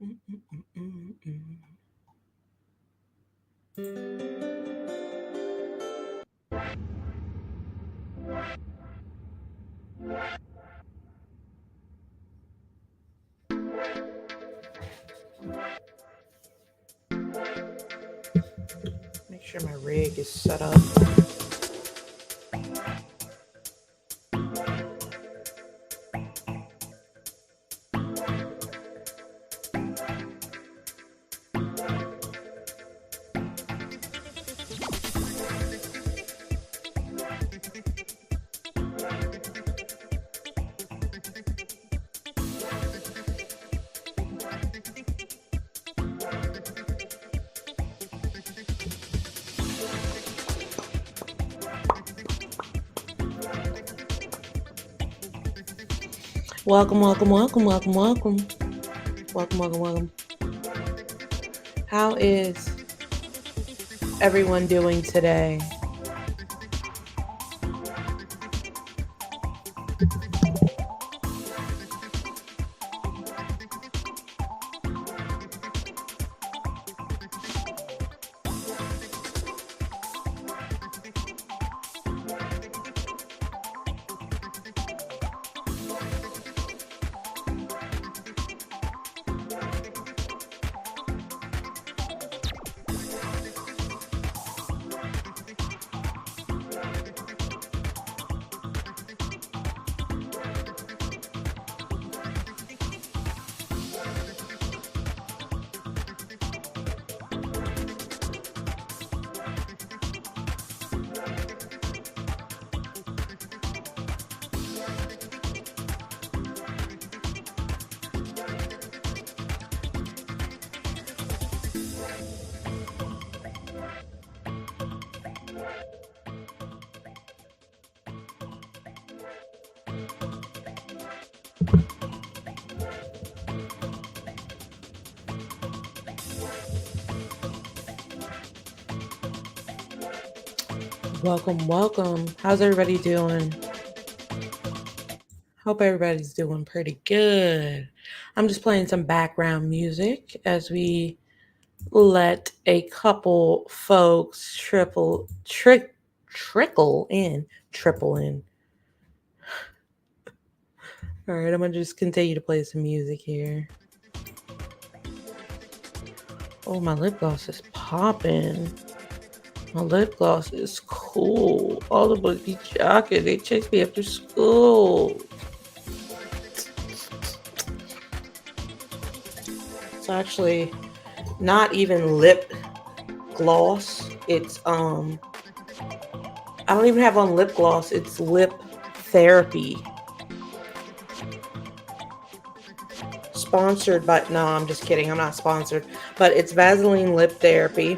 Make sure my rig is set up. Welcome, welcome, welcome, welcome, welcome. Welcome, welcome, welcome. How is everyone doing today? Welcome, welcome. How's everybody doing? Hope everybody's doing pretty good. I'm just playing some background music as we let a couple folks trickle in. All right, I'm gonna just continue to play some music here. Oh, my lip gloss is popping. My lip gloss is cool. All the boys be jocking. They chase me after school. It's actually not even lip gloss. It's I don't even have on lip gloss. It's lip therapy. Sponsored by, no, I'm just kidding. I'm not sponsored. But it's Vaseline lip therapy.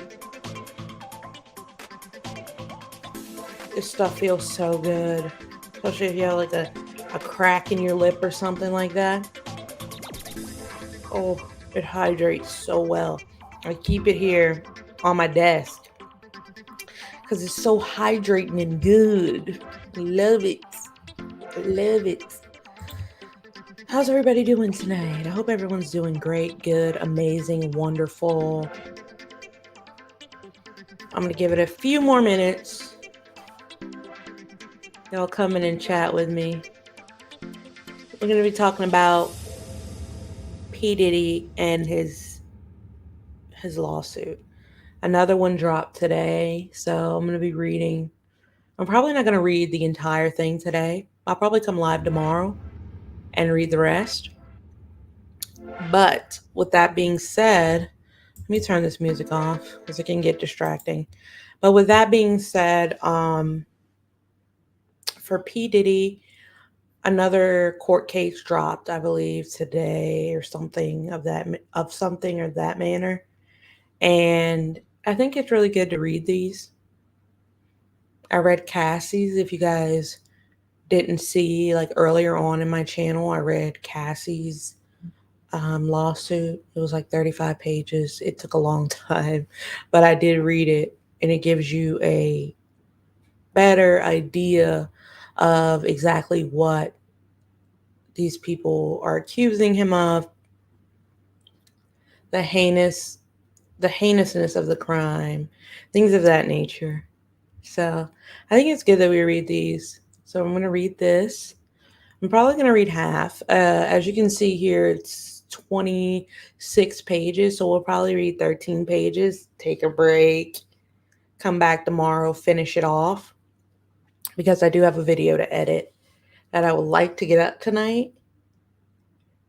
This stuff feels so good. Especially if you have like a crack in your lip or something like that. Oh, it hydrates so well. I keep it here on my desk because it's so hydrating and good. Love it. Love it. How's everybody doing tonight? I hope everyone's doing great, good, amazing, wonderful. I'm going to give it a few more minutes. Y'all come in and chat with me. We're going to be talking about P Diddy and his lawsuit. Another one dropped today, so I'm going to be reading. I'm probably not going to read the entire thing today. I'll probably come live tomorrow and read the rest. But with that being said, let me turn this music off because it can get distracting. But with that being said, for P Diddy, another court case dropped, I believe, today or something of that manner. And I think it's really good to read these. I read Cassie's. If you guys didn't see, like earlier on in my channel, I read Cassie's lawsuit. It was like 35 pages. It took a long time, but I did read it, and it gives you a better idea of exactly what these people are accusing him of. the heinousness of the crime, things of that nature. So I think it's good that we read these. So I'm going to read this. I'm probably going to read half. As you can see here, it's 26 pages. So we'll probably read 13 pages, take a break, come back tomorrow, finish it off. Because I do have a video to edit that I would like to get up tonight.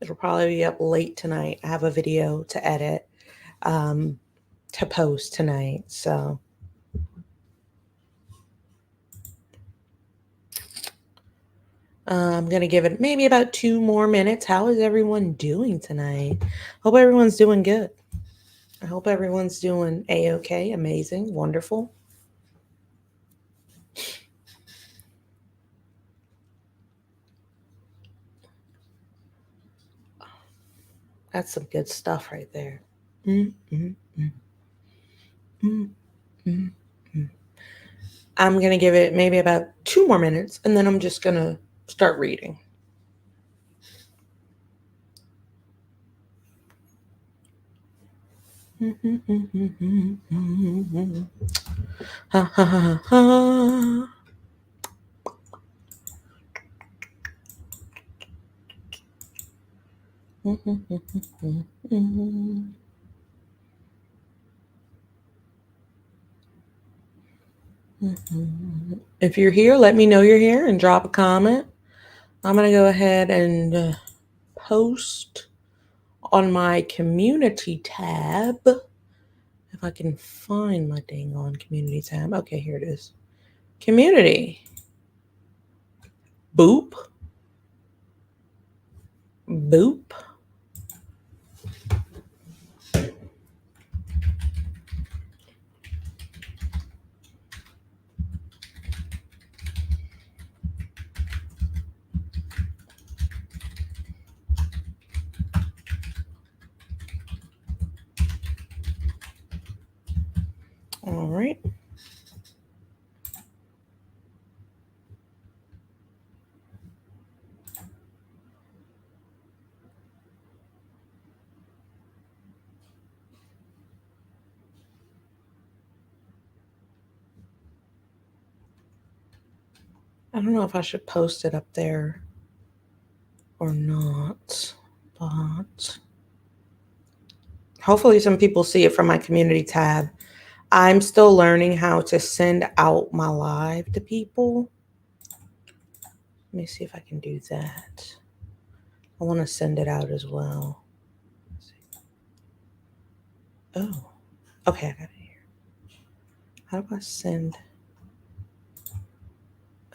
It'll probably be up late tonight. I have a video to edit, to post tonight. So I'm going to give it maybe about 2 more minutes. How is everyone doing tonight? Hope everyone's doing good. I hope everyone's doing A-okay, amazing, wonderful. That's some good stuff right there. I'm going to give it maybe about 2 more minutes, and then I'm just going to start reading. Ha ha ha ha. If you're here, let me know you're here and drop a comment. I'm going to go ahead and post on my community tab. If I can find my dang on community tab. Okay, here it is. Community. Boop. Boop. All right. I don't know if I should post it up there or not, but hopefully some people see it from my community tab. I'm still learning how to send out my live to people. Let me see if I can do that. I want to send it out as well. Oh, okay, I got it here. How do I send?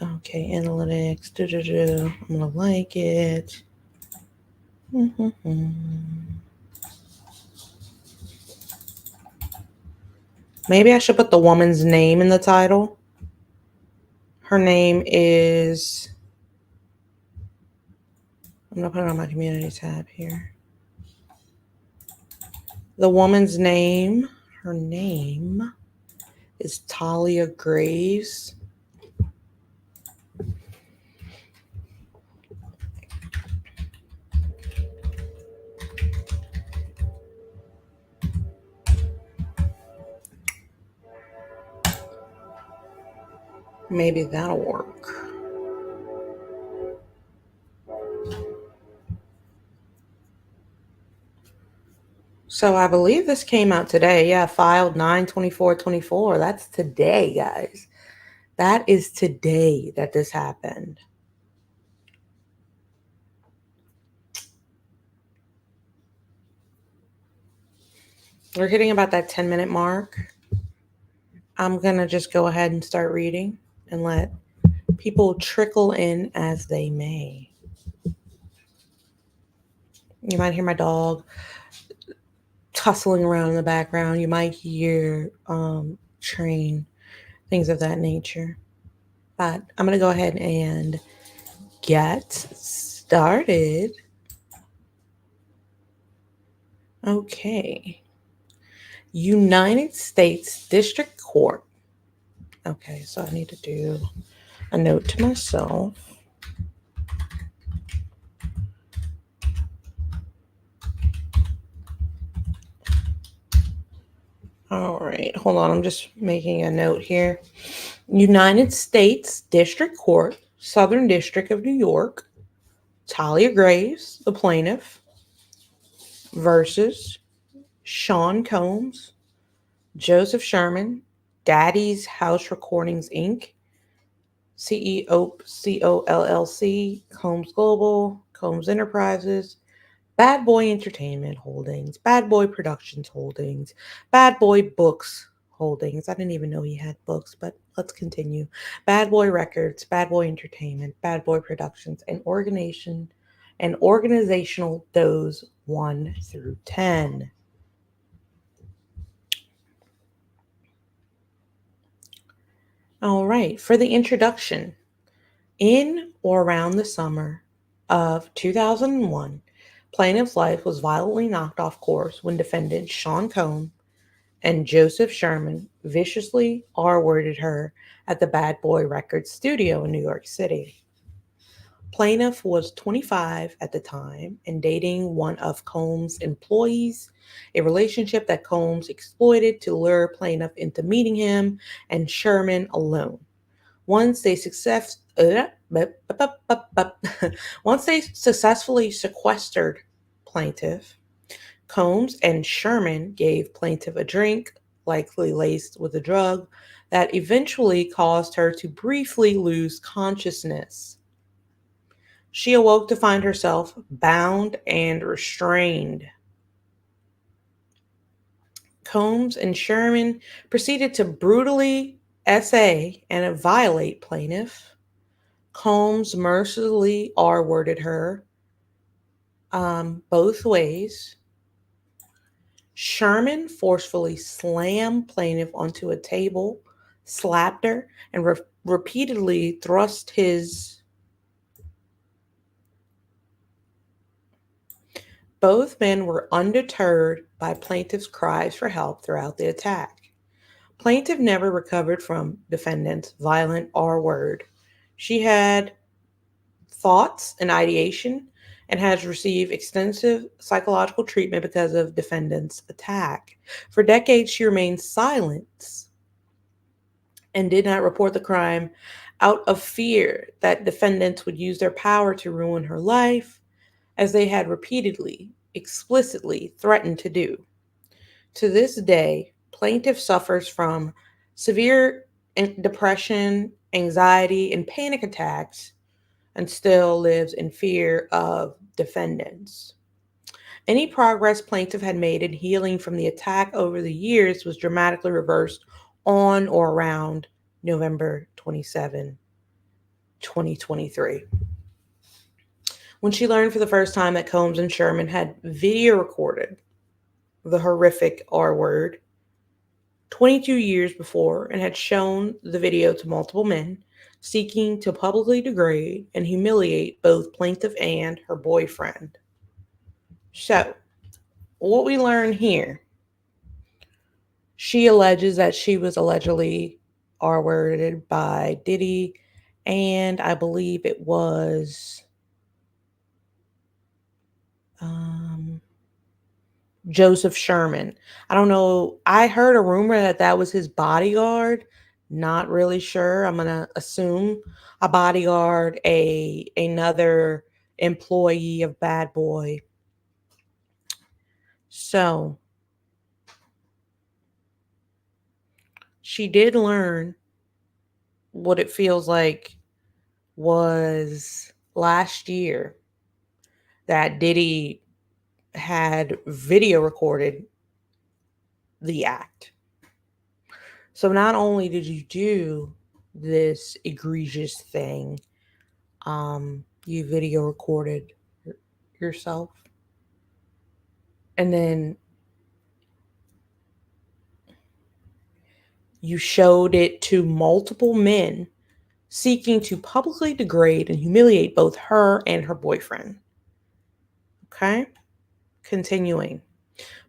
Okay, analytics. I'm gonna like it. Maybe I should put the woman's name in the title. Her name is. I'm gonna put it on my community tab here. The woman's name. Her name is Thalia Graves. Maybe that'll work. So I believe this came out today. Yeah, filed 9/24/24. That's today, guys. That is today that this happened. We're hitting about that 10-minute mark. I'm going to just go ahead and start reading and let people trickle in as they may. You might hear my dog tussling around in the background. You might hear train, things of that nature. But I'm going to go ahead and get started. Okay. United States District Court. Okay, so I need to do a note to myself. All right, hold on. I'm just making a note here. United States District Court, Southern District of New York, Talia Graves, the plaintiff, versus Sean Combs, Joseph Sherman, Daddy's House Recordings Inc., CEO COLLC, Combs Global, Combs Enterprises, Bad Boy Entertainment Holdings, Bad Boy Productions Holdings, Bad Boy Books Holdings. I didn't even know he had books, but let's continue. Bad Boy Records, Bad Boy Entertainment, Bad Boy Productions, and organizational does 1 through 10. All right, for the introduction. In or around the summer of 2001, plaintiff's life was violently knocked off course when defendants Sean Combs and Joseph Sherman viciously R-worded her at the Bad Boy Records studio in New York City. Plaintiff was 25 at the time and dating one of Combs' employees, a relationship that Combs exploited to lure plaintiff into meeting him and Sherman alone. Once they success, Once they successfully sequestered plaintiff, Combs and Sherman gave plaintiff a drink, likely laced with a drug, that eventually caused her to briefly lose consciousness. She awoke to find herself bound and restrained. Combs and Sherman proceeded to brutally essay and violate plaintiff. Combs mercilessly R-worded her both ways. Sherman forcefully slammed plaintiff onto a table, slapped her, and repeatedly thrust his. Both men were undeterred by plaintiff's cries for help throughout the attack. Plaintiff never recovered from defendant's violent R word. She had thoughts and ideation and has received extensive psychological treatment because of defendant's attack. For decades, she remained silent and did not report the crime out of fear that defendants would use their power to ruin her life, as they had repeatedly, explicitly threatened to do. To this day, plaintiff suffers from severe depression, anxiety, and panic attacks and still lives in fear of defendants. Any progress plaintiff had made in healing from the attack over the years was dramatically reversed on or around November 27, 2023. When she learned for the first time that Combs and Sherman had video recorded the horrific R word 22 years before and had shown the video to multiple men, seeking to publicly degrade and humiliate both plaintiff and her boyfriend. So, what we learn here, she alleges that she was allegedly R-worded by Diddy, and I believe it was Joseph Sherman. I don't know. I heard a rumor that that was his bodyguard. Not really sure. I'm gonna assume a bodyguard, another employee of Bad Boy. So she did learn what it feels like was last year that Diddy had video recorded the act. So not only did you do this egregious thing, you video recorded yourself, and then you showed it to multiple men seeking to publicly degrade and humiliate both her and her boyfriend. Okay? Continuing.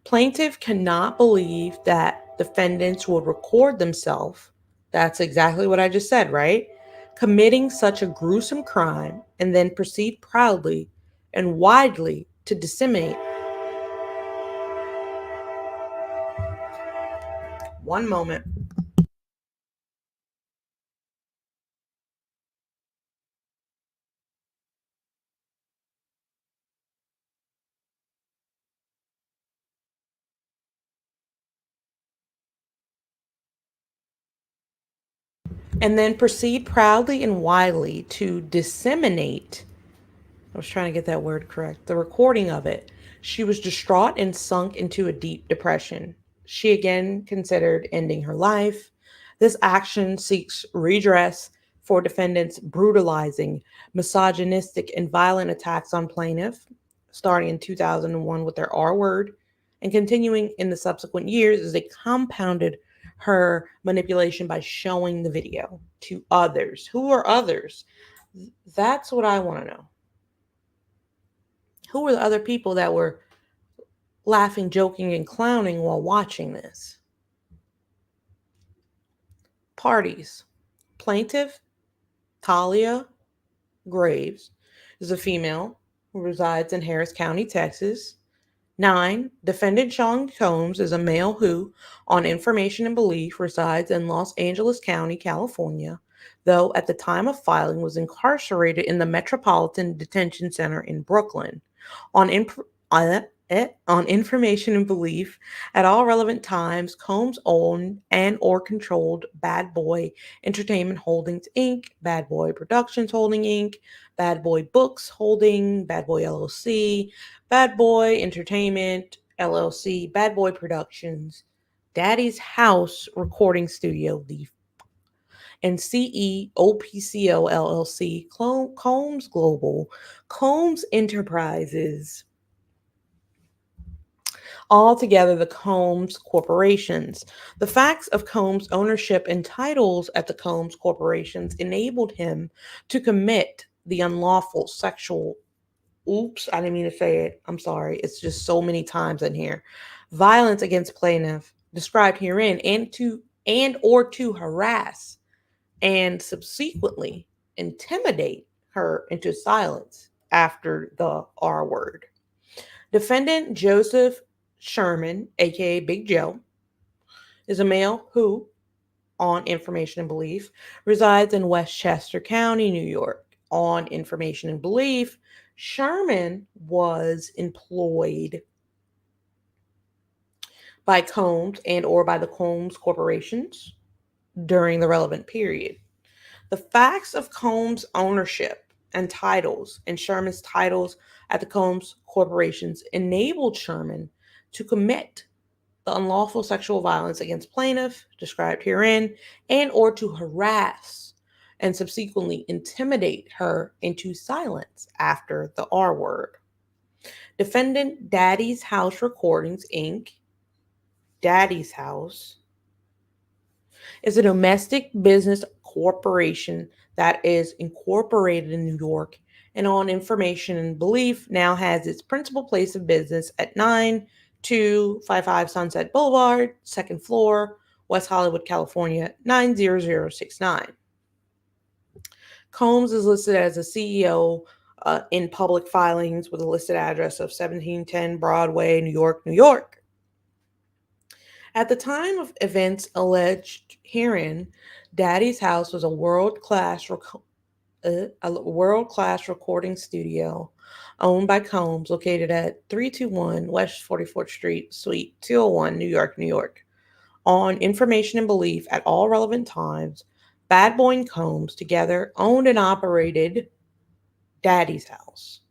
Plaintiff cannot believe that defendants would record themselves. That's exactly what I just said, right? Committing such a gruesome crime and then proceed proudly and widely to disseminate One moment. And then proceed proudly and widely to disseminate. I was trying to get that word correct. The recording of it. She was distraught and sunk into a deep depression. She again considered ending her life. This action seeks redress for defendants' brutalizing, misogynistic, and violent attacks on plaintiff, starting in 2001 with their R word and continuing in the subsequent years as they compounded her manipulation by showing the video to others. Who are others? That's what I want to know. Who were the other people that were laughing, joking, and clowning while watching this? Parties. Plaintiff Thalia Graves is a female who resides in Harris County, Texas. 9. Defendant Sean Combs is a male who, on information and belief, resides in Los Angeles County, California, though at the time of filing was incarcerated in the Metropolitan Detention Center in Brooklyn. On, inf- on information and belief, at all relevant times, Combs owned and or controlled Bad Boy Entertainment Holdings Inc., Bad Boy Productions Holding Inc., Bad Boy Books Holding, Bad Boy LLC, Bad Boy Entertainment LLC, Bad Boy Productions, Daddy's House Recording Studio, and CEOPCO LLC, Combs Global, Combs Enterprises, altogether the Combs Corporations. The facts of Combs' ownership and titles at the Combs Corporations enabled him to commit the unlawful sexual, oops, I didn't mean to say it. I'm sorry. It's just so many times in here. Violence against plaintiff described herein and or to harass and subsequently intimidate her into silence after the R word. Defendant Joseph Sherman, aka Big Joe, is a male who, on information and belief, resides in Westchester County, New York. On information and belief, Sherman was employed by Combs and or by the Combs corporations during the relevant period. The facts of Combs' ownership and titles and Sherman's titles at the Combs corporations enabled Sherman to commit the unlawful sexual violence against plaintiff described herein and or to harass and subsequently intimidate her into silence after the R word. Defendant Daddy's House Recordings Inc., Daddy's House, is a domestic business corporation that is incorporated in New York and on information and belief now has its principal place of business at 9255 Sunset Boulevard, second floor, West Hollywood, California, 90069. Combs is listed as a CEO in public filings with a listed address of 1710 Broadway, New York, New York. At the time of events alleged herein, Daddy's House was a world-class recording studio owned by Combs, located at 321 West 44th Street, Suite 201, New York, New York. On information and belief at all relevant times, Bad Boy and Combs together owned and operated Daddy's House.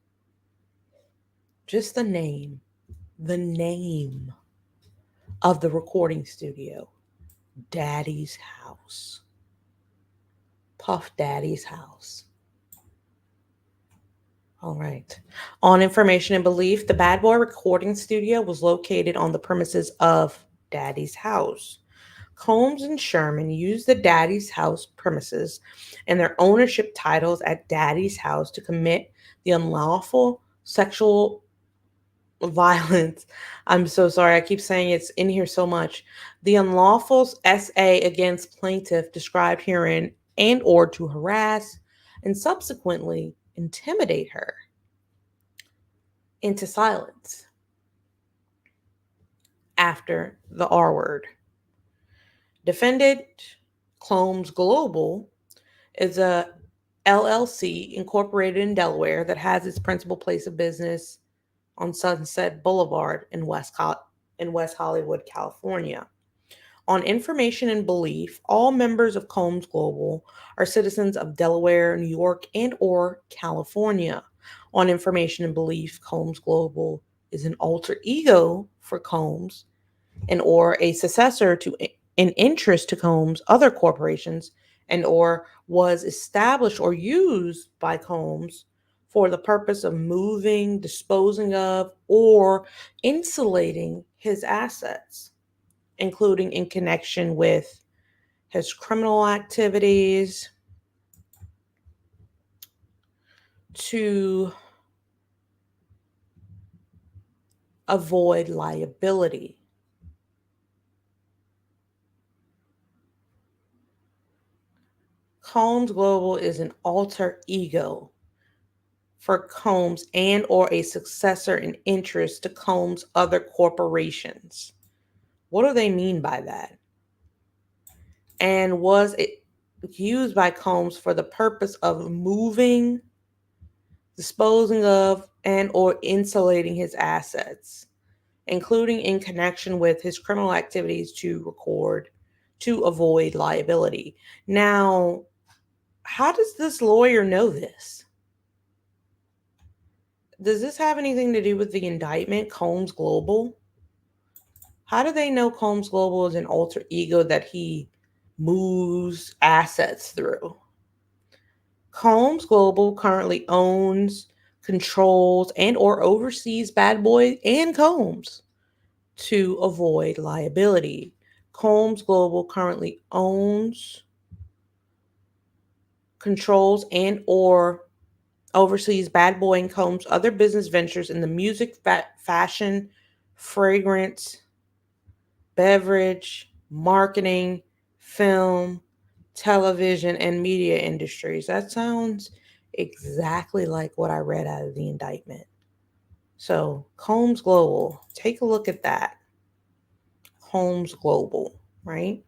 Just the name of the recording studio, Daddy's House. Puff Daddy's House. All right. On information and belief, the Bad Boy recording studio was located on the premises of Daddy's House. Combs and Sherman used the Daddy's House premises and their ownership titles at Daddy's House to commit the unlawful sexual violence. I'm so sorry. I keep saying it's in here so much. The unlawful SA against plaintiff described herein and or to harass and subsequently intimidate her into silence after the R word. Defendant Combs Global is a LLC incorporated in Delaware that has its principal place of business on Sunset Boulevard in West Hollywood, California. On information and belief, all members of Combs Global are citizens of Delaware, New York, and or California. On information and belief, Combs Global is an alter ego for Combs and or a successor to an interest to Combs other corporations and or was established or used by Combs for the purpose of moving, disposing of, or insulating his assets, including in connection with his criminal activities to avoid liability. Combs Global is an alter ego for Combs and or a successor in interest to Combs other corporations. What do they mean by that? And was it used by Combs for the purpose of moving, disposing of, and or insulating his assets, including in connection with his criminal activities to avoid liability. Now, how does this lawyer know this? Does this have anything to do with the indictment, Combs Global? How do they know Combs Global is an alter ego that he moves assets through? Combs Global currently owns, controls, and or oversees Bad Boy and Combs to avoid liability. Combs Global currently owns, controls, and or oversees Bad Boy and Combs' other business ventures in the music, fashion, fragrance, beverage, marketing, film, television, and media industries. That sounds exactly like what I read out of the indictment. So, Combs Global, take a look at that. Combs Global, right?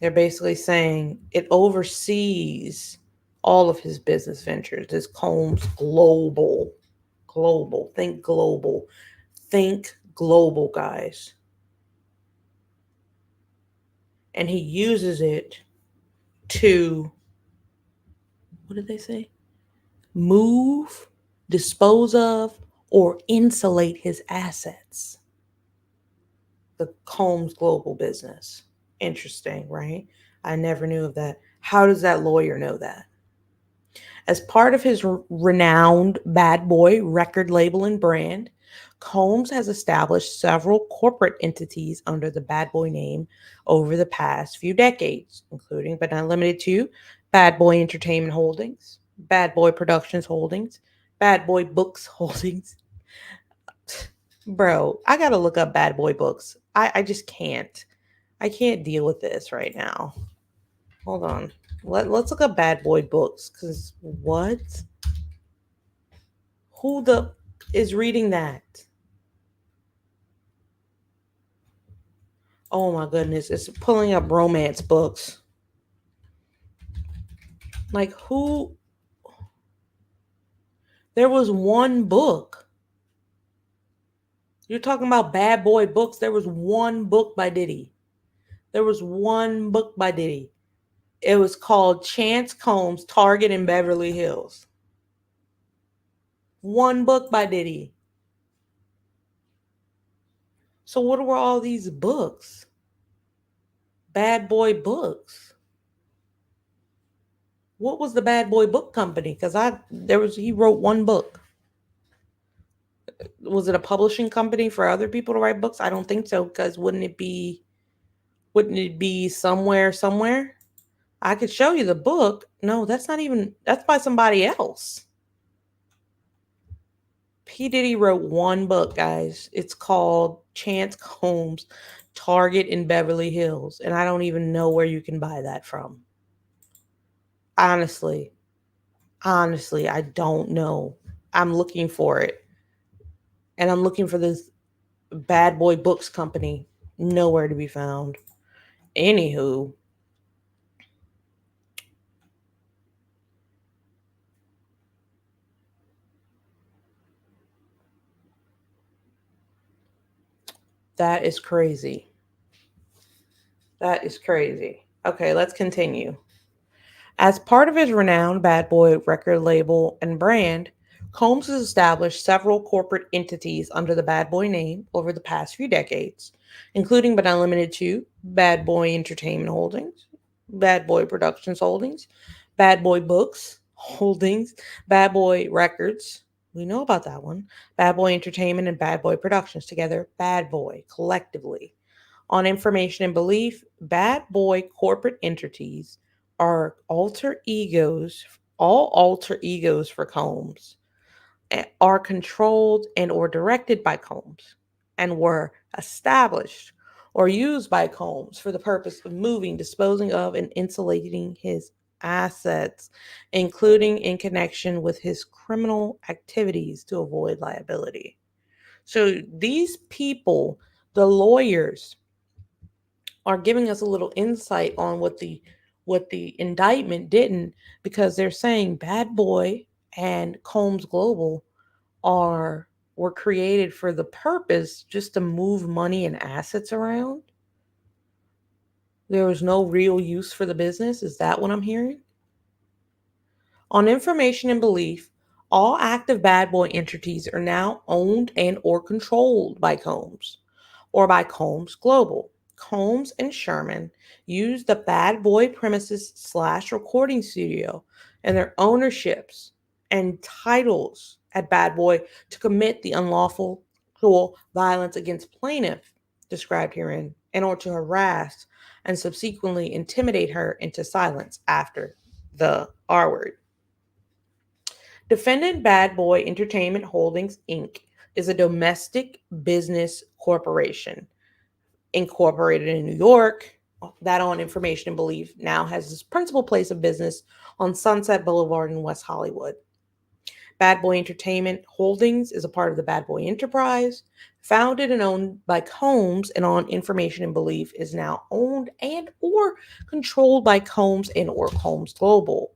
They're basically saying it oversees all of his business ventures. It's Combs Global. Global. Think global. Think global, guys. And he uses it to, what did they say? Move, dispose of, or insulate his assets. The Combs Global business. Interesting, right? I never knew of that. How does that lawyer know that? As part of his renowned Bad Boy record label and brand, Combs has established several corporate entities under the Bad Boy name over the past few decades, including but not limited to Bad Boy Entertainment Holdings, Bad Boy Productions Holdings, Bad Boy Books Holdings. Bro, I gotta look up Bad Boy Books. I just can't. I can't deal with this right now. Hold on. Let's look up Bad Boy Books, because what? Who the is reading that? Oh my goodness, it's pulling up romance books. Like who? There was one book. You're talking about Bad Boy Books. There was one book by Diddy. There was one book by Diddy. It was called Chance Combs, Target in Beverly Hills. One book by Diddy. So what were all these books? Bad Boy Books. What was the Bad Boy Book Company? Because he wrote one book. Was it a publishing company for other people to write books? I don't think so, because wouldn't it be somewhere? I could show you the book. No, that's by somebody else. P Diddy wrote one book, guys. It's called Chance Combs, Target in Beverly Hills, and I don't even know where you can buy that from. Honestly, I don't know. I'm looking for it. And I'm looking for this Bad Boy Books Company. Nowhere to be found. Anywho, that is crazy. That is crazy. Okay, let's continue. As part of his renowned Bad Boy record label and brand, Combs has established several corporate entities under the Bad Boy name over the past few decades, including but not limited to Bad Boy Entertainment Holdings, Bad Boy Productions Holdings, Bad Boy Books Holdings, Bad Boy Records. We know about that one. Bad Boy Entertainment and Bad Boy Productions together, Bad Boy collectively. On information and belief, bad boy corporate entities are all alter egos for Combs, are controlled and or directed by Combs, and were established or used by Combs for the purpose of moving, disposing of, and insulating his assets, including in connection with his criminal activities to avoid liability. So these people, the lawyers, are giving us a little insight on what the indictment didn't, because they're saying Bad Boy and Combs Global are were created for the purpose just to move money and assets around. There was no real use for the business. Is that what I'm hearing? On information and belief, all active Bad Boy entities are now owned and or controlled by Combs or by Combs Global. Combs and Sherman use the Bad Boy premises slash recording studio and their ownerships and titles at Bad Boy to commit the unlawful cruel violence against plaintiff described herein in order to harass and subsequently intimidate her into silence after the R word. Defendant Bad Boy Entertainment Holdings, Inc. is a domestic business corporation incorporated in New York. That, on information and belief, now has its principal place of business on Sunset Boulevard in West Hollywood. Bad Boy Entertainment Holdings is a part of the Bad Boy Enterprise, founded and owned by Combs, and on information and belief is now owned and or controlled by Combs and or Combs Global.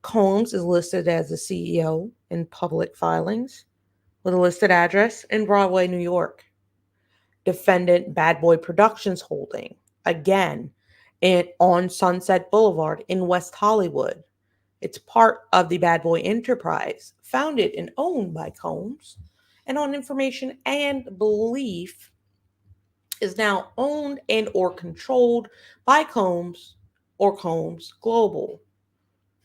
Combs is listed as the CEO in public filings with a listed address in Broadway, New York. Defendant Bad Boy Productions Holding, again, on Sunset Boulevard in West Hollywood. It's part of the Bad Boy Enterprise, founded and owned by Combs, and on information and belief is now owned and or controlled by Combs or Combs Global.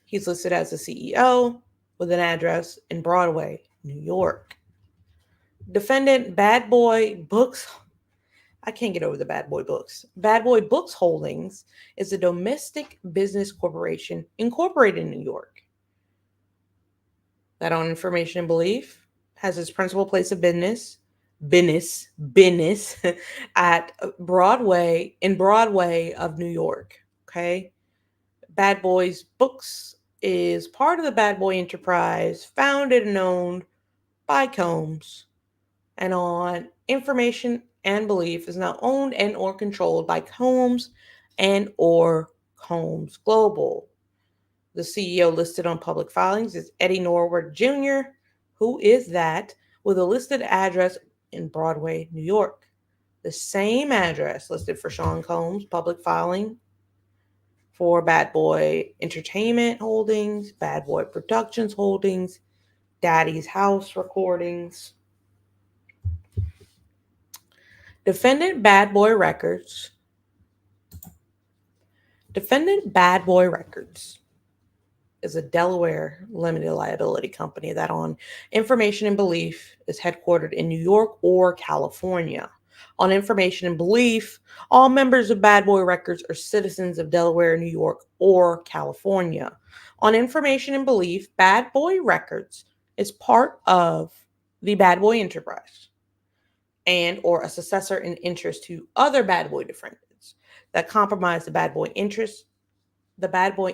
He's listed as the CEO with an address in Broadway, New York. Defendant Bad Boy Books. I can't get over the Bad Boy Books. Bad Boy Books Holdings is a domestic business corporation incorporated in New York that, on information and belief, has its principal place of business at Broadway of New York. Okay. Bad Boys Books is part of the Bad Boy Enterprise, founded and owned by Combs, and on information and belief is now owned and or controlled by Combs and or Combs Global. The CEO listed on public filings is Eddie Norwood Jr., who is that, with a listed address in Broadway, New York. The same address listed for Sean Combs' public filing for Bad Boy Entertainment Holdings, Bad Boy Productions Holdings, Daddy's House Recordings. Defendant Bad Boy Records. Defendant Bad Boy Records is a Delaware limited liability company that, on information and belief, is headquartered in New York or California. On information and belief, all members of Bad Boy Records are citizens of Delaware, New York, or California. On information and belief, Bad Boy Records is part of the Bad Boy Enterprise and or a successor in interest to other Bad Boy defendants that compromise the Bad Boy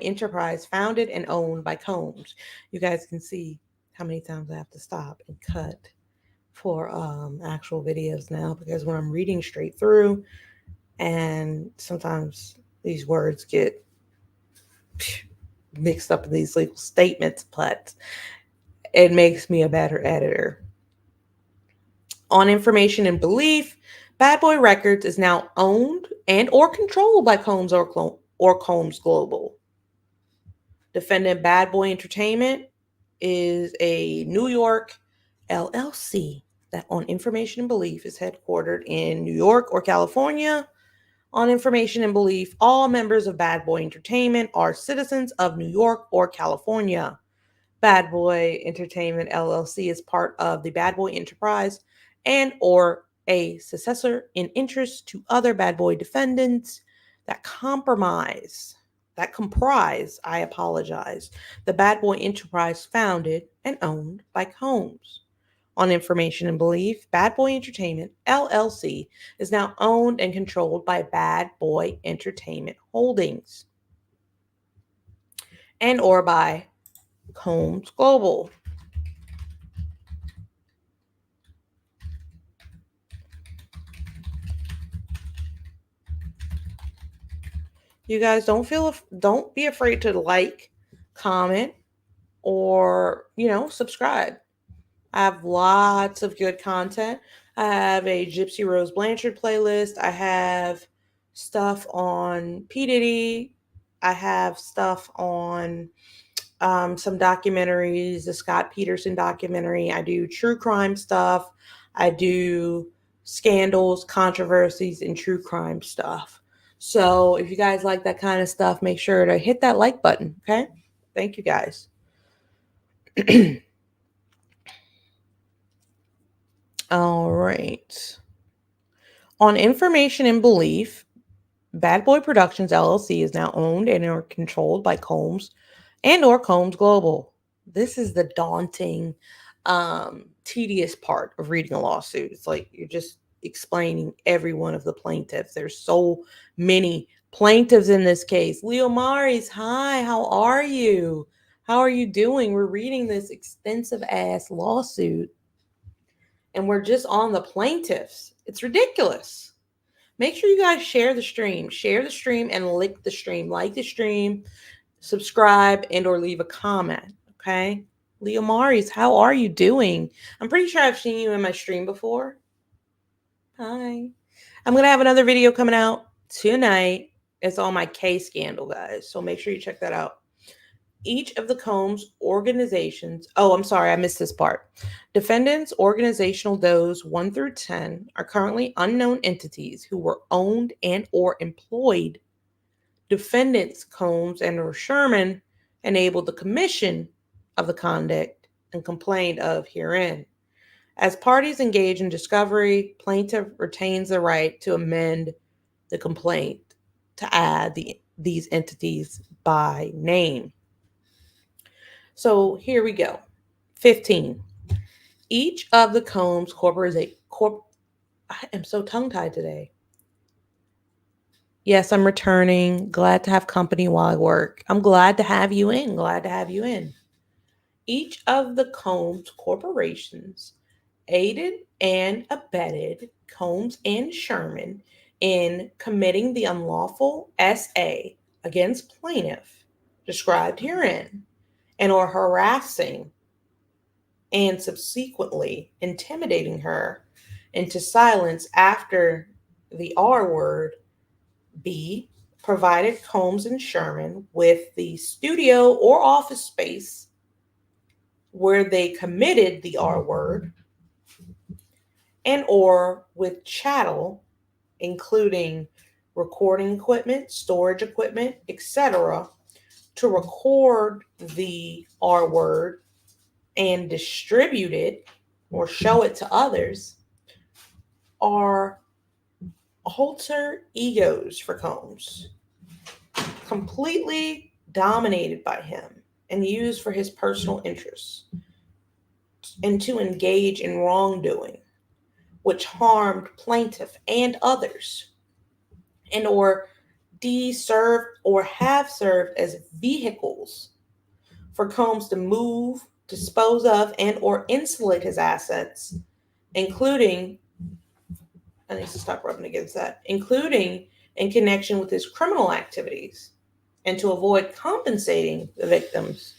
Enterprise, founded and owned by Combs. You guys can see how many times I have to stop and cut for actual videos now, because when I'm reading straight through And sometimes these words get mixed up in these legal statements, but it makes me a better editor. On information and belief, Bad Boy Records is now owned and or controlled by Combs Global. Defendant Bad Boy Entertainment is a New York LLC that on information and belief is headquartered in New York or California. On information and belief, all members of Bad Boy Entertainment are citizens of New York or California. Bad Boy Entertainment LLC is part of the Bad Boy Enterprise and or a successor in interest to other Bad Boy defendants that comprise, I apologize, the Bad Boy Enterprise founded and owned by Combs. On information and belief, Bad Boy Entertainment LLC is now owned and controlled by Bad Boy Entertainment Holdings and or by Combs Global. You guys don't be afraid to like, comment, or subscribe. I have lots of good content. I have a Gypsy Rose Blanchard playlist. I have stuff on P Diddy. I have stuff on some documentaries, the Scott Peterson documentary. I do true crime stuff. I do scandals, controversies, and true crime stuff. So if you guys like that kind of stuff, make sure to hit that like button. Okay. Thank you guys. All right. On information and belief, Bad Boy Productions LLC is now owned and or controlled by Combs and or Combs Global. This is the daunting, tedious part of reading a lawsuit. It's like you're just explaining every one of the plaintiffs. There's so many plaintiffs in this case. Leo Maris, hi, how are you? How are you doing? We're reading this extensive ass lawsuit and we're just on the plaintiffs. It's ridiculous. Make sure you guys share the stream. Share the stream and like the stream. Like the stream, subscribe, and or leave a comment. Okay? Leo Maris, how are you doing? I'm pretty sure I've seen you in my stream before. Hi. I'm going to have another video coming out tonight. It's on my case scandal, guys. So make sure you check that out. Each of the Combs organizations, I'm sorry, I missed this part. Defendants' organizational does 1 through 10 are currently unknown entities who were owned and or employed. Defendants Combs and or Sherman enabled the commission of the conduct and complained of herein. As parties engage in discovery, plaintiff retains the right to amend the complaint to add these entities by name. So here we go. 15. Each of the Combs I am so tongue-tied today. Yes, I'm returning. Glad to have company while I work. I'm glad to have you in. Glad to have you in. Each of the Combs corporations aided and abetted Combs and Sherman in committing the unlawful SA against plaintiff described herein and or harassing and subsequently intimidating her into silence after the R word. B, provided Combs and Sherman with the studio or office space where they committed the R word and or with chattel, including recording equipment, storage equipment, etc., to record the R word and distribute it or show it to others are alter egos for Combs, completely dominated by him and used for his personal interests and to engage in wrongdoing, which harmed plaintiff and others, and or served or have served as vehicles for Combs to move, dispose of, and or insulate his assets, including I need to stop rubbing against that, including in connection with his criminal activities, and to avoid compensating the victims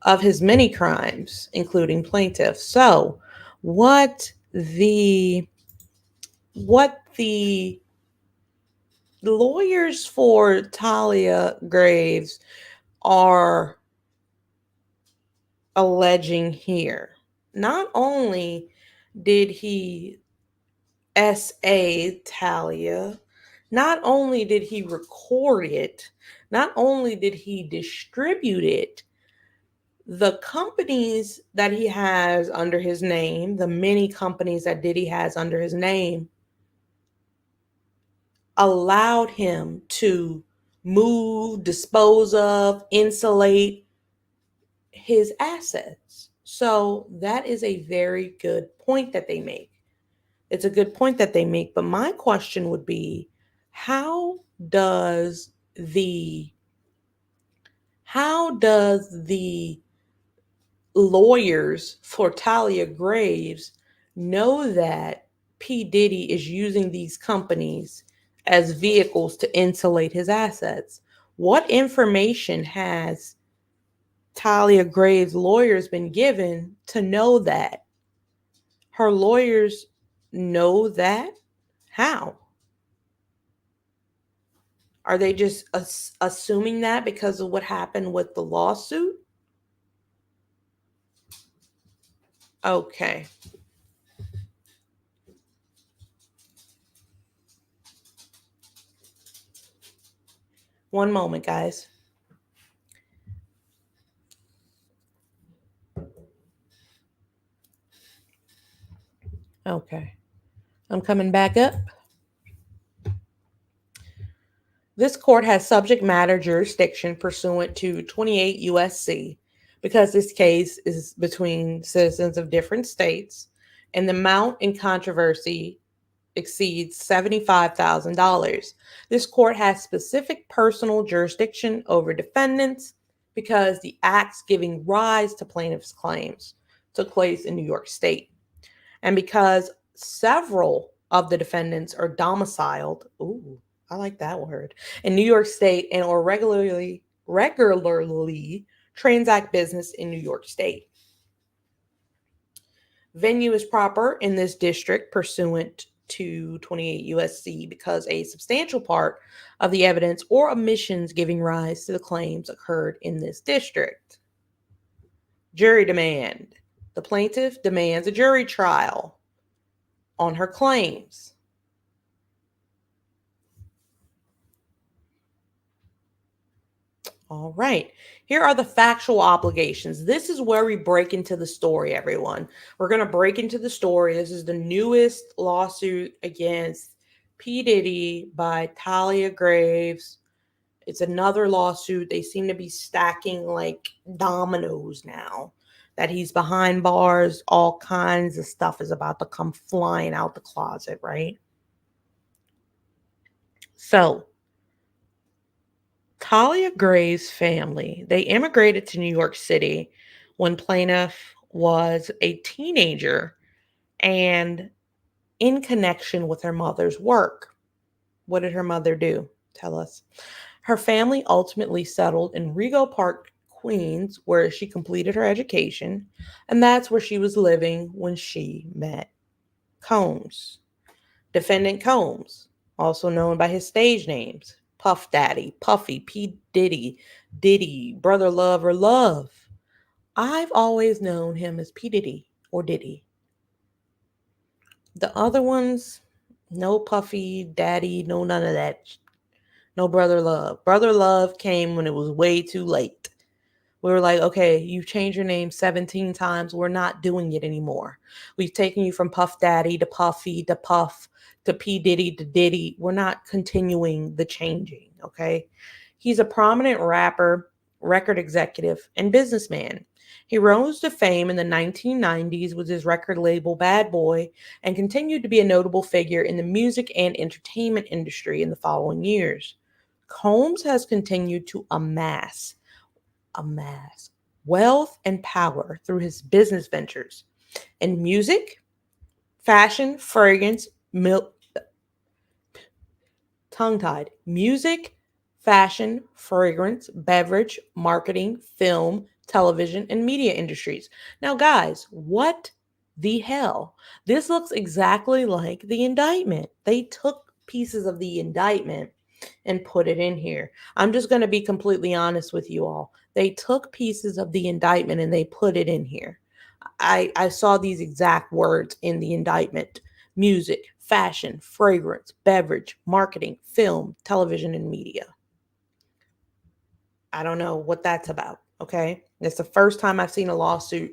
of his many crimes, including plaintiffs. So, the what the lawyers for Talia Graves are alleging here. Not only did he SA Talia, not only did he record it, not only did he distribute it, the companies that he has under his name, the many companies that Diddy has under his name, allowed him to move, dispose of, insulate his assets. So that is a very good point that they make. It's a good point that they make. But my question would be, how does the how does the lawyers for Talia Graves know that P Diddy is using these companies as vehicles to insulate his assets? What information has Talia Graves' lawyers been given to know that? Her lawyers know that? How? Are they just assuming that because of what happened with the lawsuit? Okay. One moment, guys. Okay. I'm coming back up. This court has subject matter jurisdiction pursuant to 28 USC because this case is between citizens of different states and the amount in controversy exceeds $75,000. This court has specific personal jurisdiction over defendants because the acts giving rise to plaintiffs' claims took place in New York State. And because several of the defendants are domiciled, ooh, I like that word, in New York State and or regularly transact business in New York State. Venue is proper in this district pursuant to 28 USC because a substantial part of the evidence or omissions giving rise to the claims occurred in this district. Jury demand. The plaintiff demands a jury trial on her claims. All right. Here are the factual obligations. This is where we break into the story, everyone. We're going to break into the story. This is the newest lawsuit against P. Diddy by Thalia Graves. It's another lawsuit. They seem to be stacking like dominoes now. That he's behind bars, all kinds of stuff is about to come flying out the closet, right? So, Talia Gray's family, they immigrated to New York City when plaintiff was a teenager and in connection with her mother's work. What did her mother do? Tell us. Her family ultimately settled in Rego Park, Queens, where she completed her education, and that's where she was living when she met Combs. Defendant Combs, also known by his stage names, Puff Daddy, Puffy, P Diddy, Diddy, Brother Love, or Love. I've always known him as P Diddy or Diddy. The other ones, no Puffy, Daddy, no none of that. No Brother Love. Brother Love came when it was way too late. We were like, okay, you've changed your name 17 times. We're not doing it anymore. We've taken you from Puff Daddy to Puffy to Puff to P Diddy to Diddy. We're not continuing the changing, okay? He's a prominent rapper, record executive, and businessman. He rose to fame in the 1990s with his record label Bad Boy and continued to be a notable figure in the music and entertainment industry in the following years. Combs has continued to amass wealth and power through his business ventures in music, fashion, fragrance, mil- tongue tied, music, fashion, fragrance, beverage, marketing, film, television, and media industries. Now, guys, what the hell? This looks exactly like the indictment. They took pieces of the indictment and put it in here. I'm just going to be completely honest with you all. They took pieces of the indictment and they put it in here. I saw these exact words in the indictment: music, fashion, fragrance, beverage, marketing, film, television, and media. I don't know what that's about. Okay. It's the first time I've seen a lawsuit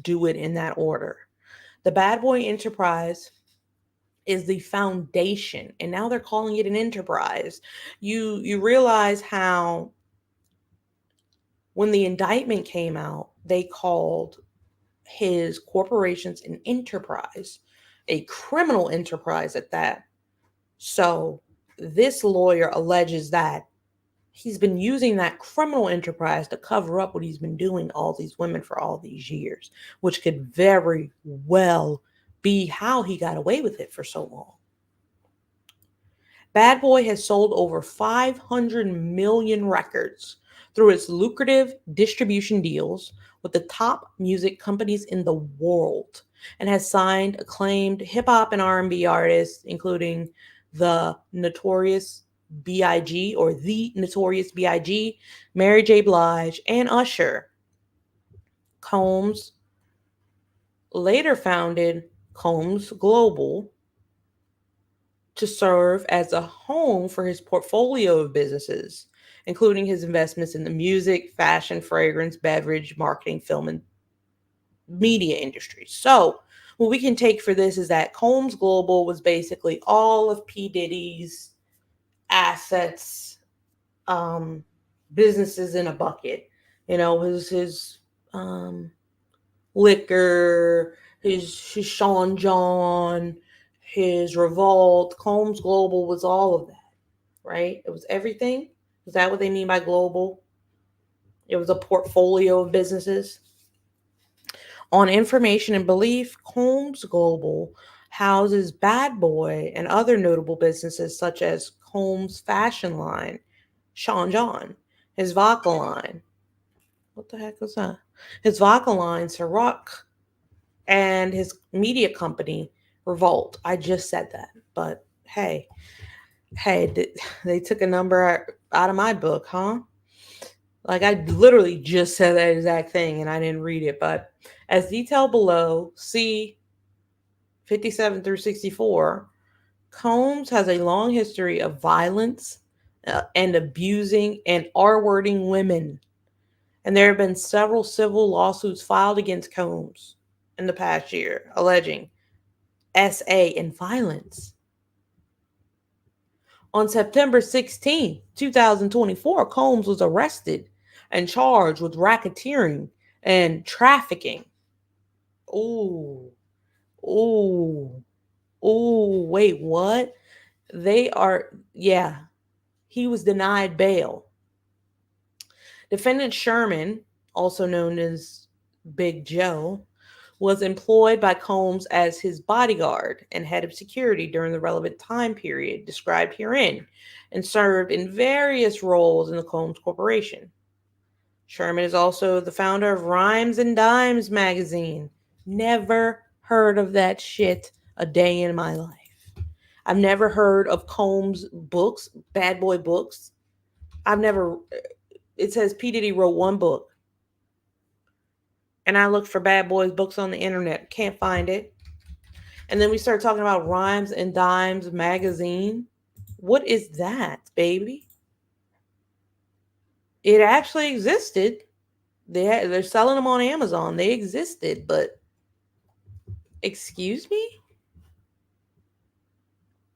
do it in that order. The Bad Boy Enterprise is the foundation, and now they're calling it an enterprise. You realize how when the indictment came out, they called his corporations an enterprise, a criminal enterprise at that. So this lawyer alleges that he's been using that criminal enterprise to cover up what he's been doing to all these women for all these years, which could very well be how he got away with it for so long. Bad Boy has sold over 500 million records through its lucrative distribution deals with the top music companies in the world, and has signed acclaimed hip hop and R&B artists including the Notorious B.I.G. or the Notorious B.I.G., Mary J. Blige, and Usher. Combs later founded Combs Global to serve as a home for his portfolio of businesses, including his investments in the music, fashion, fragrance, beverage, marketing, film, and media industries. So, what we can take for this is that Combs Global was basically all of P. Diddy's assets, um, businesses in a bucket. You know, his liquor, his Sean John, his Revolt. Combs Global was all of that, right? It was everything. Is that what they mean by global? It was a portfolio of businesses. On information and belief, Combs Global houses Bad Boy and other notable businesses such as Combs Fashion Line, Sean John, his vodka line. What the heck was that? His vodka line, Ciroc, and his media company, Revolt. I just said that, but hey, they took a number out of my book, huh? Like I literally just said that exact thing and I didn't read it, but as detailed below, see 57 through 64, Combs has a long history of violence and abusing and R-wording women. And there have been several civil lawsuits filed against Combs in the past year alleging SA and violence. On September 16, 2024, Combs was arrested and charged with racketeering and trafficking. Ooh, ooh, ooh, wait, what? Yeah, he was denied bail. Defendant Sherman, also known as Big Joe, was employed by Combs as his bodyguard and head of security during the relevant time period described herein, and served in various roles in the Combs Corporation. Sherman is also the founder of Rhymes and Dimes magazine. Never heard of that shit a day in my life. I've never heard of Combs books, Bad Boy books. I've never, it says P. Diddy wrote one book. And I looked for Bad Boys books on the internet. Can't find it. And then we start talking about Rhymes and Dimes magazine. What is that, baby? It actually existed. They're selling them on Amazon. They existed, but excuse me?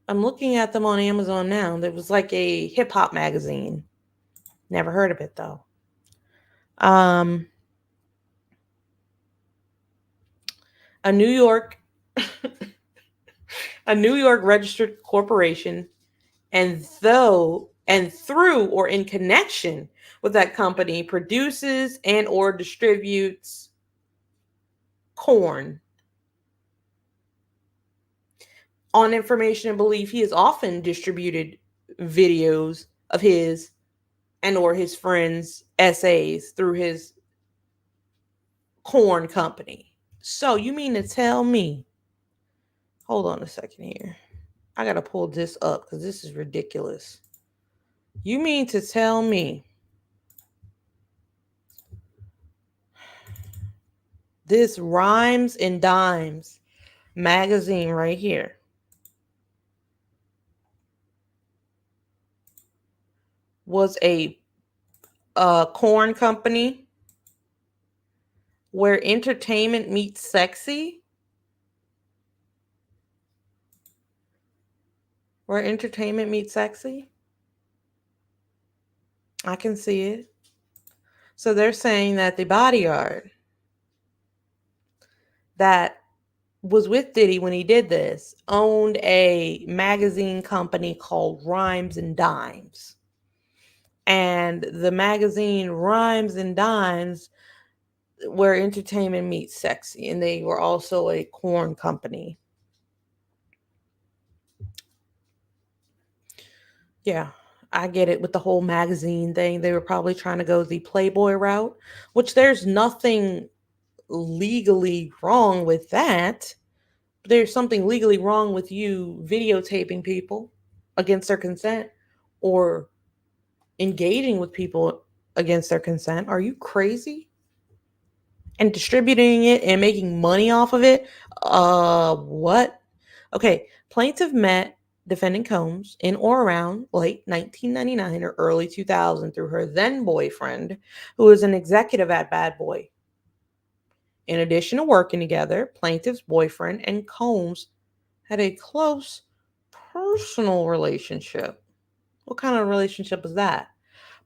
I'm looking at them on Amazon now. There was like a hip hop magazine. Never heard of it though. Um, a New York, a New York registered corporation, and through or in connection with that company produces and or distributes corn, On information and belief, he has often distributed videos of his and or his friends' essays through his corn company. So you mean to tell me, hold on a second here. I gotta pull this up because this is ridiculous. You mean to tell me this Rhymes and Dimes magazine right here was a corn company where entertainment meets sexy? Where entertainment meets sexy? I can see it. So they're saying that the bodyguard that was with Diddy when he did this owned a magazine company called Rhymes and Dimes. And the magazine Rhymes and Dimes where entertainment meets sexy, and they were also a corn company. Yeah, I get it with the whole magazine thing. They were probably trying to go the Playboy route, which there's nothing legally wrong with that. There's something legally wrong with you videotaping people against their consent or engaging with people against their consent. Are you crazy? And distributing it and making money off of it? What? Okay, plaintiff met defendant Combs in or around late 1999 or early 2000 through her then boyfriend, who was an executive at Bad Boy. In addition to working together, plaintiff's boyfriend and Combs had a close personal relationship. What kind of relationship was that?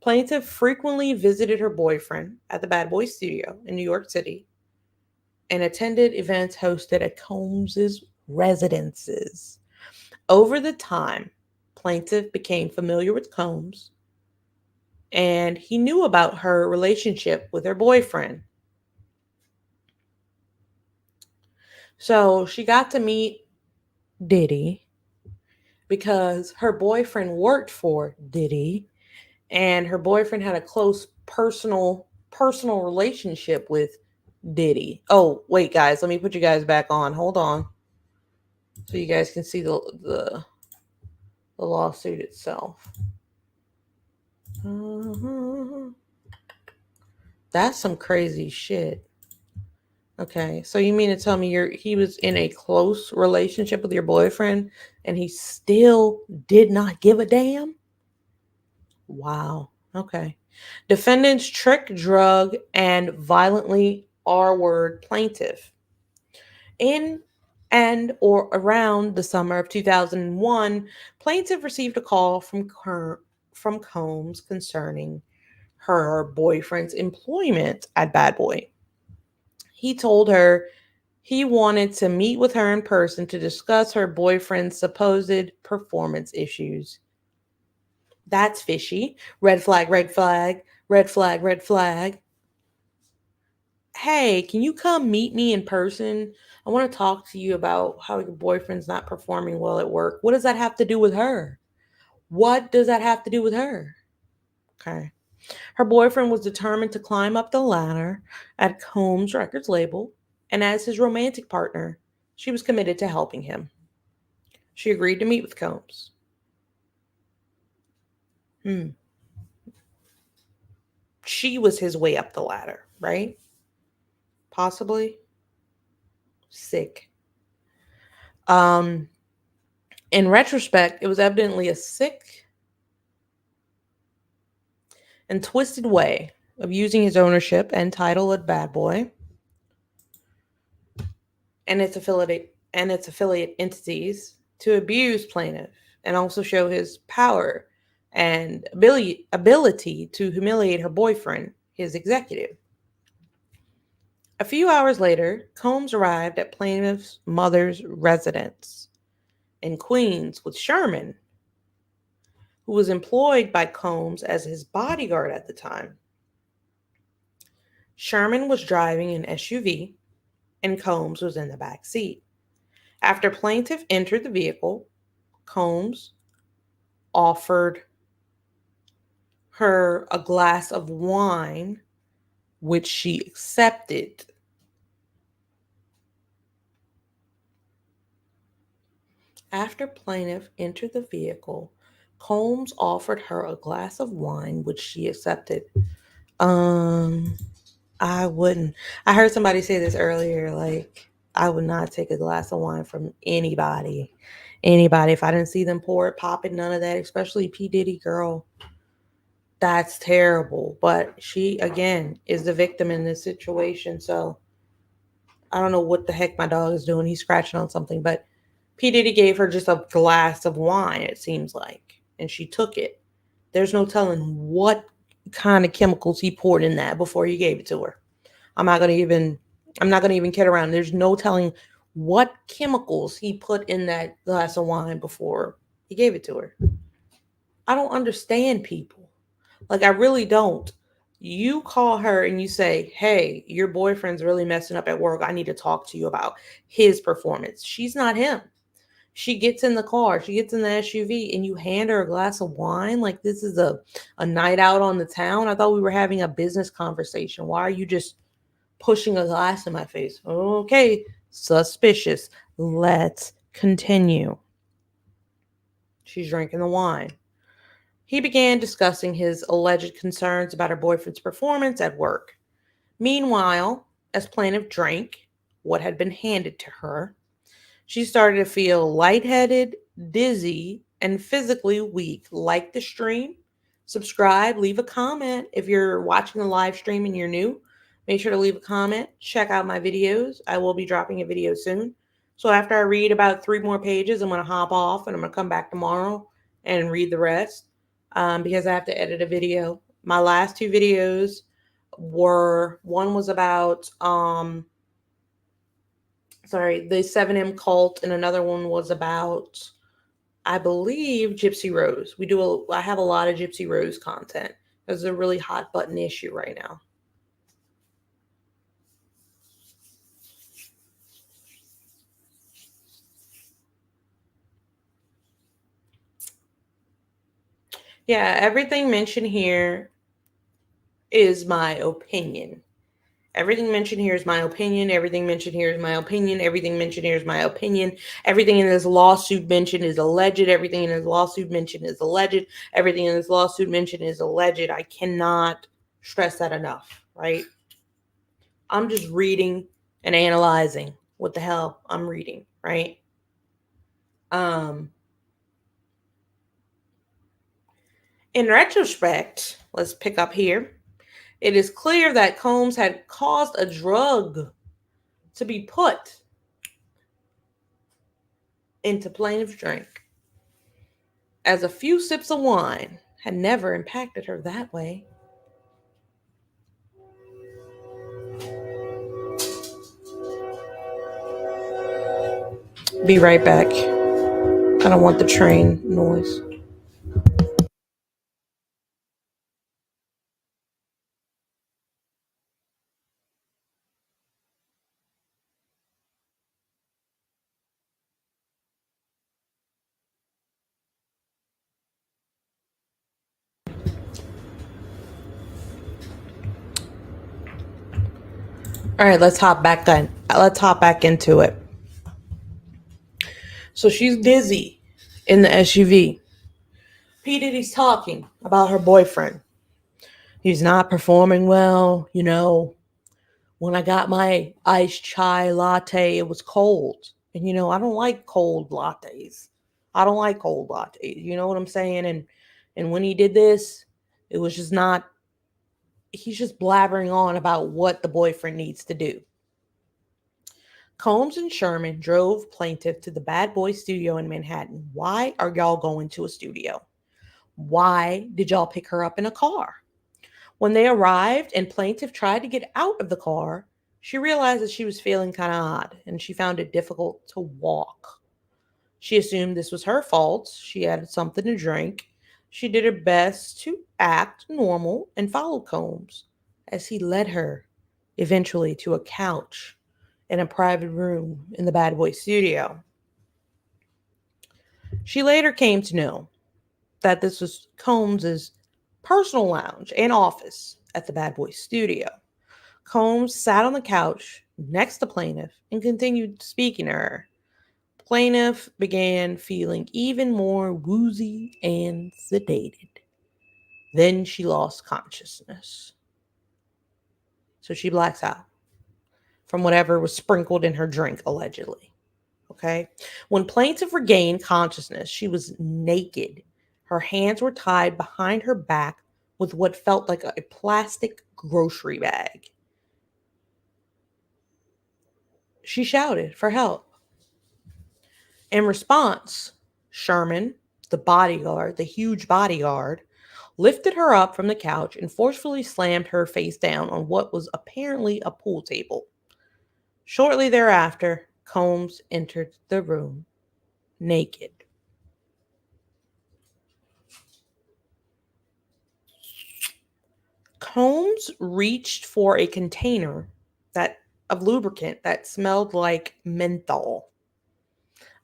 Plaintiff frequently visited her boyfriend at the Bad Boy studio in New York City and attended events hosted at Combs's residences. Over the time, plaintiff became familiar with Combs and he knew about her relationship with her boyfriend. So she got to meet Diddy because her boyfriend worked for Diddy and her boyfriend had a close personal relationship with Diddy. Oh, wait guys, let me put you guys back on. Hold on. So you guys can see the lawsuit itself. That's some crazy shit. Okay, so you mean to tell me he was in a close relationship with your boyfriend and he still did not give a damn? Wow. Okay. Defendants trick, drug, and violently R-word plaintiff. In and or around the summer of 2001, plaintiff received a call from Combs concerning her boyfriend's employment at Bad Boy. He told her he wanted to meet with her in person to discuss her boyfriend's supposed performance issues. That's fishy. Red flag, red flag, red flag, red flag. Hey, can you come meet me in person? I want to talk to you about how your boyfriend's not performing well at work. What does that have to do with her? What does that have to do with her? Okay. Her boyfriend was determined to climb up the ladder at Combs Records label, and as his romantic partner, she was committed to helping him. She agreed to meet with Combs. She was his way up the ladder, right? Possibly. Sick. Um, in retrospect, it was evidently a sick and twisted way of using his ownership and title at Bad Boy and its affiliate entities to abuse plaintiff and also show his power and ability to humiliate her boyfriend, his executive. A few hours later, Combs arrived at plaintiff's mother's residence in Queens with Sherman, who was employed by Combs as his bodyguard at the time. Sherman was driving an SUV and Combs was in the back seat. After plaintiff entered the vehicle, Combs offered her a glass of wine, which she accepted. After plaintiff entered the vehicle, Combs offered her a glass of wine, which she accepted. Um, I wouldn't. I heard somebody say this earlier. Like, I would not take a glass of wine from anybody. Anybody. If I didn't see them pour it, pop it, none of that. Especially P Diddy, girl. That's terrible. But she, again, is the victim in this situation. So I don't know what the heck my dog is doing. He's scratching on something. But P. Diddy gave her just a glass of wine, it seems like. And she took it. There's no telling what kind of chemicals he poured in that before he gave it to her. I'm not gonna even I'm not gonna even kid around. There's no telling what chemicals he put in that glass of wine before he gave it to her. I don't understand people. Like, I really don't. You call her and you say, "Hey, your boyfriend's really messing up at work. I need to talk to you about his performance." She's not him. She gets in the car, she gets in the SUV, and you hand her a glass of wine like this is a night out on the town. I thought we were having a business conversation. Why are you just pushing a glass in my face? Okay, suspicious. Let's continue. She's drinking the wine. He began discussing his alleged concerns about her boyfriend's performance at work. Meanwhile, as plaintiff drank what had been handed to her, she started to feel lightheaded, dizzy, and physically weak. Like the stream, subscribe, leave a comment. If you're watching the live stream and you're new, make sure to leave a comment. Check out my videos. I will be dropping a video soon. So after I read about 3 more pages, I'm going to hop off and I'm going to come back tomorrow and read the rest because I have to edit a video. My last 2 videos were one was about the 7M cult, and another one was about, I believe, Gypsy Rose. I have a lot of Gypsy Rose content. It's a really hot button issue right now. Yeah, everything mentioned here is my opinion. Everything mentioned here is my opinion. Everything mentioned here is my opinion. Everything mentioned here is my opinion. Everything in this lawsuit mentioned is alleged. Everything in this lawsuit mentioned is alleged. Everything in this lawsuit mentioned is alleged. I cannot stress that enough, right? I'm just reading and analyzing what the hell I'm reading, right? Um, in retrospect, let's pick up here. It is clear that Combs had caused a drug to be put into plaintiff's drink, as a few sips of wine had never impacted her that way. Be right back. I don't want the train noise. All right, let's hop back in. Let's hop back into it. So she's dizzy in the SUV. P. Diddy's talking about her boyfriend. He's not performing well. When I got my iced chai latte, it was cold. And I don't like cold lattes. I don't like cold lattes. You know what I'm saying? And when he did this, it was just not he's just blabbering on about what the boyfriend needs to do. Combs and Sherman drove plaintiff to the Bad Boy studio in Manhattan. Why are y'all going to a studio? Why did y'all pick her up in a car? When they arrived and plaintiff tried to get out of the car, she realized that she was feeling kind of odd and she found it difficult to walk. She assumed this was her fault. She had something to drink. She did her best to act normal and follow Combs as he led her eventually to a couch in a private room in the Bad Boy studio. She later came to know that this was Combs's personal lounge and office at the Bad Boy studio. Combs sat on the couch next to plaintiff and continued speaking to her. Plaintiff began feeling even more woozy and sedated. Then she lost consciousness. So she blacks out from whatever was sprinkled in her drink, allegedly. Okay. When plaintiff regained consciousness, she was naked. Her hands were tied behind her back with what felt like a plastic grocery bag. She shouted for help. In response, Sherman, the bodyguard, the huge bodyguard, lifted her up from the couch and forcefully slammed her face down on what was apparently a pool table. Shortly thereafter, Combs entered the room naked. Combs reached for a container that of lubricant that smelled like menthol.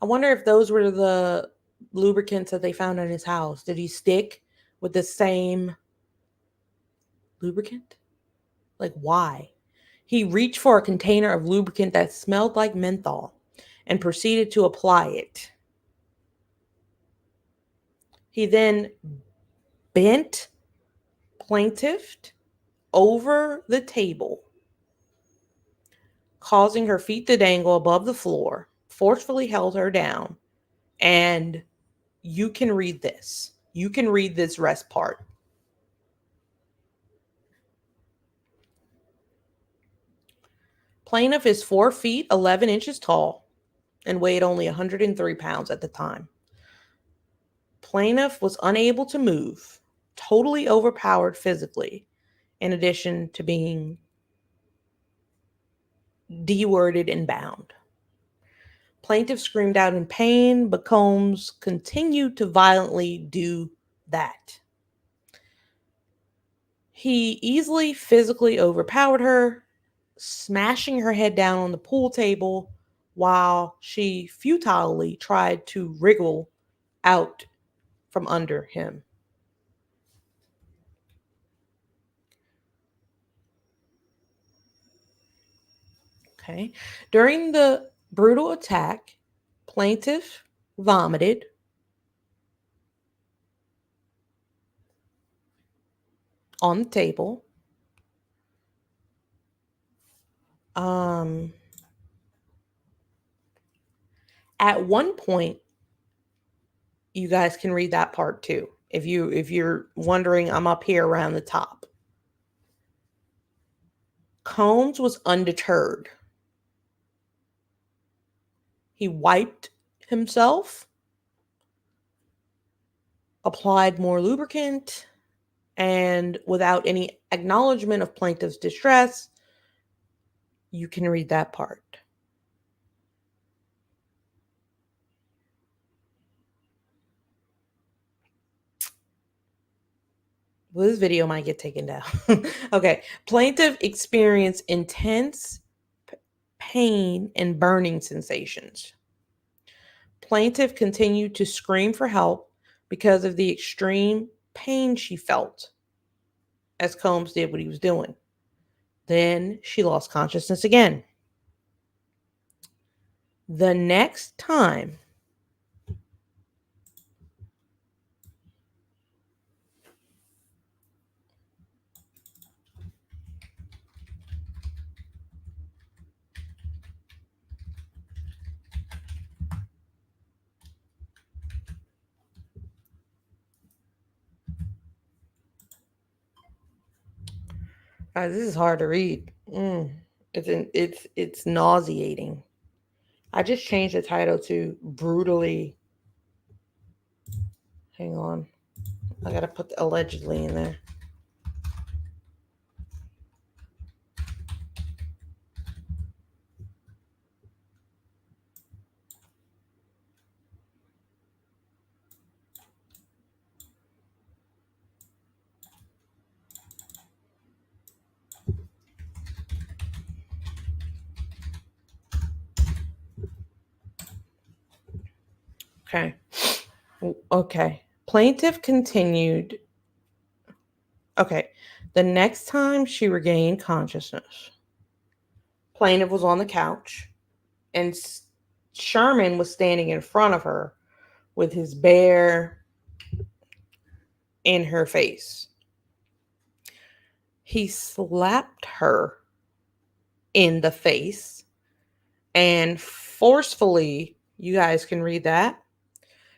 I wonder if those were the lubricants that they found in his house. Did he stick with the same lubricant? Like, why? He reached for a container of lubricant that smelled like menthol and proceeded to apply it. He then bent plaintiff over the table, causing her feet to dangle above the floor, forcefully held her down, and you can read this. You can read this rest part. Plaintiff is 4 feet 11 inches tall and weighed only 103 pounds at the time. Plaintiff was unable to move, totally overpowered physically, in addition to being de-worded and bound. Plaintiff screamed out in pain, but Combs continued to violently do that. He easily physically overpowered her, smashing her head down on the pool table while she futilely tried to wriggle out from under him. Okay. During the brutal attack, plaintiff vomited, on the table. Um, at one point, you guys can read that part too. If you're wondering, I'm up here around the top. Combs was undeterred. He wiped himself, applied more lubricant, and without any acknowledgement of plaintiff's distress, you can read that part. Well, this video might get taken down. Okay. Plaintiff experienced intense pain and burning sensations. Plaintiff continued to scream for help because of the extreme pain she felt as Combs did what he was doing. Then she lost consciousness again. The next time this is hard to read. It's nauseating. I just changed the title to brutally. Hang on, I gotta put the allegedly in there. Okay. Okay. Plaintiff continued. Okay. The next time she regained consciousness, plaintiff was on the couch and Sherman was standing in front of her with his bear in her face. He slapped her in the face and forcefully, you guys can read that,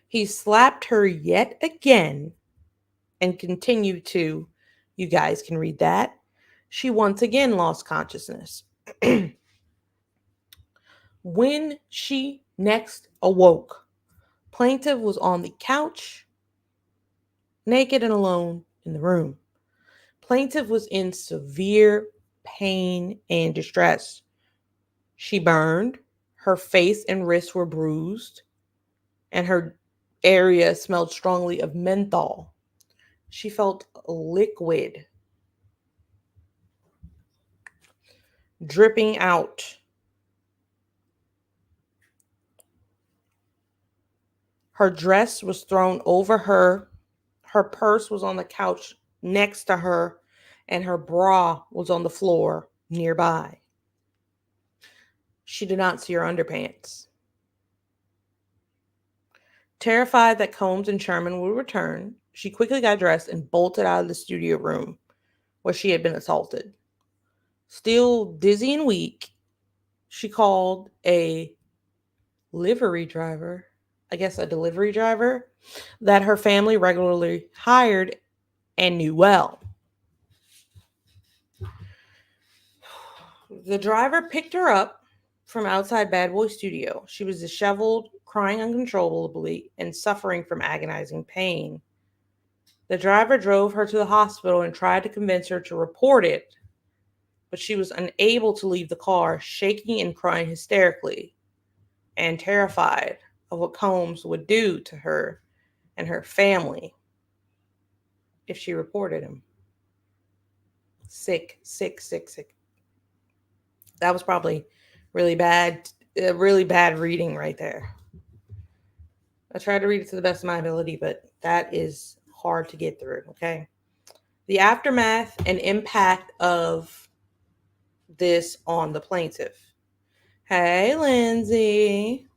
he slapped her yet again and continued to, you guys can read that, she once again lost consciousness. When she next awoke, plaintiff was on the couch, naked and alone in the room. Plaintiff was in severe pain and distress. She burned, her face and wrists were bruised, and her area smelled strongly of menthol. She felt liquid dripping out. Her dress was thrown over her. Her purse was on the couch next to her, and her bra was on the floor nearby. She did not see her underpants. Terrified that Combs and Sherman would return, she quickly got dressed and bolted out of the studio room where she had been assaulted. Still dizzy and weak, she called a livery driver, I guess a delivery driver, that her family regularly hired and knew well. The driver picked her up from outside Bad Boy Studio. She was disheveled, crying uncontrollably, and suffering from agonizing pain. The driver drove her to the hospital and tried to convince her to report it, but she was unable to leave the car, shaking and crying hysterically, and terrified of what Combs would do to her and her family if she reported him. Sick, sick, sick, sick. That was probably really bad reading right there. I tried to read it to the best of my ability, but that is hard to get through, okay? The aftermath and impact of this on the plaintiff. Hey, Lindsay.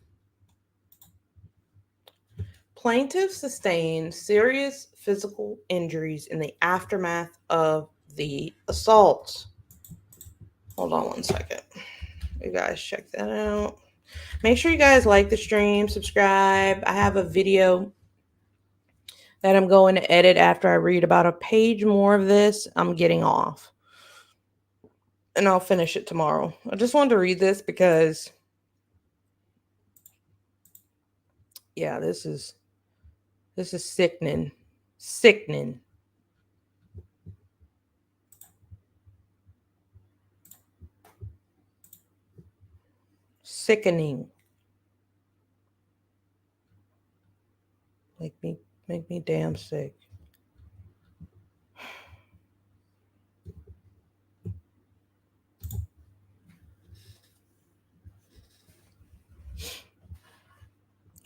Plaintiff sustained serious physical injuries in the aftermath of the assault. Hold on one second. You guys check that out. Make sure you guys like the stream, subscribe. I have a video that I'm going to edit after I read about a page more of this. I'm getting off. And I'll finish it tomorrow. I just wanted to read this because, yeah, this is sickening. Sickening. Sickening. Make me damn sick.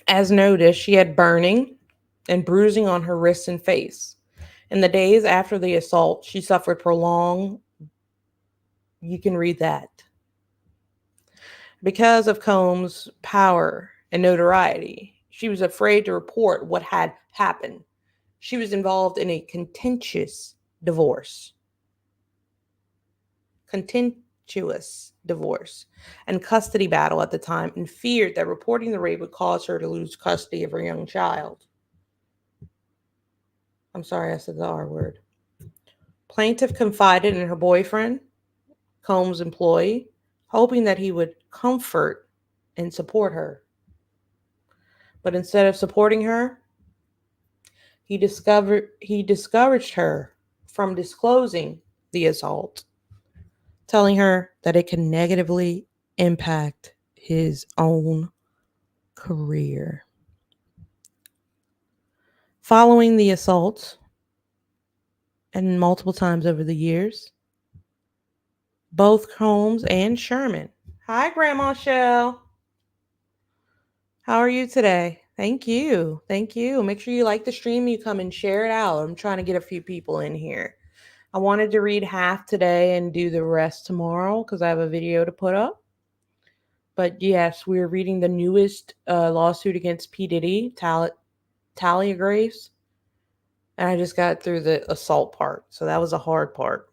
As noted, she had burning and bruising on her wrists and face. In the days after the assault, she suffered prolonged, you can read that. Because of Combs' power and notoriety, she was afraid to report what had happened. She was involved in a contentious divorce and custody battle at the time, and feared that reporting the rape would cause her to lose custody of her young child. I'm sorry, I said the R word. Plaintiff confided in her boyfriend, Combs' employee, hoping that he would comfort and support her. But instead of supporting her, he discouraged her from disclosing the assault, telling her that it could negatively impact his own career. Following the assault, and multiple times over the years, both Combs and Sherman. Hi, Grandma Shell. How are you today? Thank you. Thank you. Make sure you like the stream. You come and share it out. I'm trying to get a few people in here. I wanted to read half today and do the rest tomorrow because I have a video to put up. But yes, we're reading the newest lawsuit against P Diddy, Thalia Graves, and I just got through the assault part, so that was a hard part.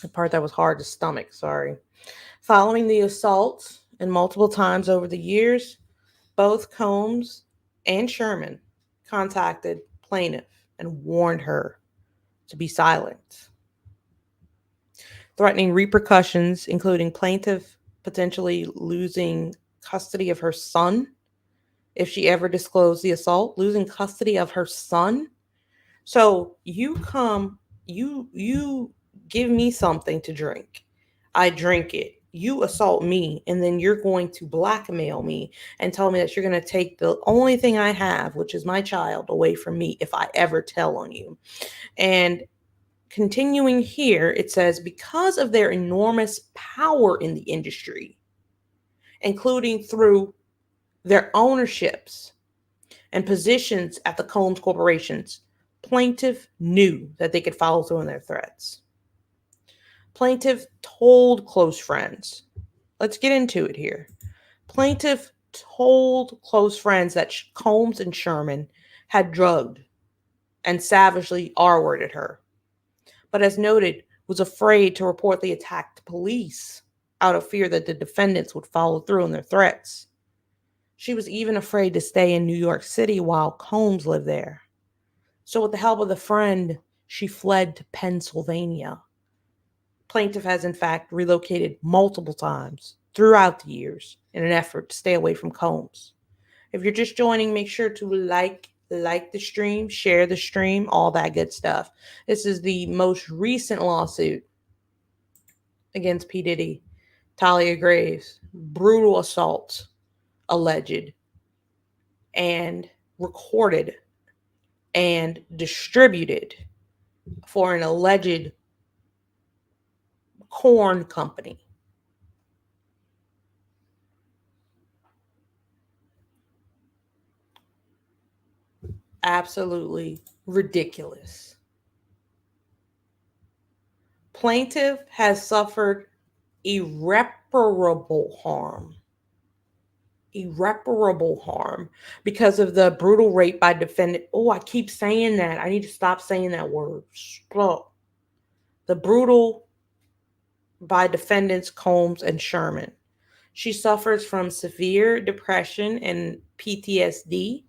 The part that was hard to stomach. Sorry. Following the assault and multiple times over the years, both Combs and Sherman contacted plaintiff and warned her to be silent, threatening repercussions, including plaintiff potentially losing custody of her son if she ever disclosed the assault, losing custody of her son. So you give me something to drink. I drink it. You assault me, and then you're going to blackmail me and tell me that you're going to take the only thing I have, which is my child, away from me if I ever tell on you. And continuing here, it says, because of their enormous power in the industry, including through their ownerships and positions at the Combs corporations, plaintiff knew that they could follow through on their threats. Plaintiff told close friends. Let's get into it here. Plaintiff told close friends that Combs and Sherman had drugged and savagely R-worded her, but as noted, was afraid to report the attack to police out of fear that the defendants would follow through on their threats. She was even afraid to stay in New York City while Combs lived there. So with the help of the friend, she fled to Pennsylvania. Plaintiff has in fact relocated multiple times throughout the years in an effort to stay away from Combs. If you're just joining, make sure to like the stream, share the stream, all that good stuff. This is the most recent lawsuit against P Diddy, Thalia Graves, brutal assault alleged and recorded and distributed for an alleged corn company. Absolutely ridiculous. Plaintiff has suffered irreparable harm. Irreparable harm because of the brutal rape by defendant. Oh, I keep saying that. I need to stop saying that word. The brutal by defendants Combs and Sherman. She suffers from severe depression and PTSD.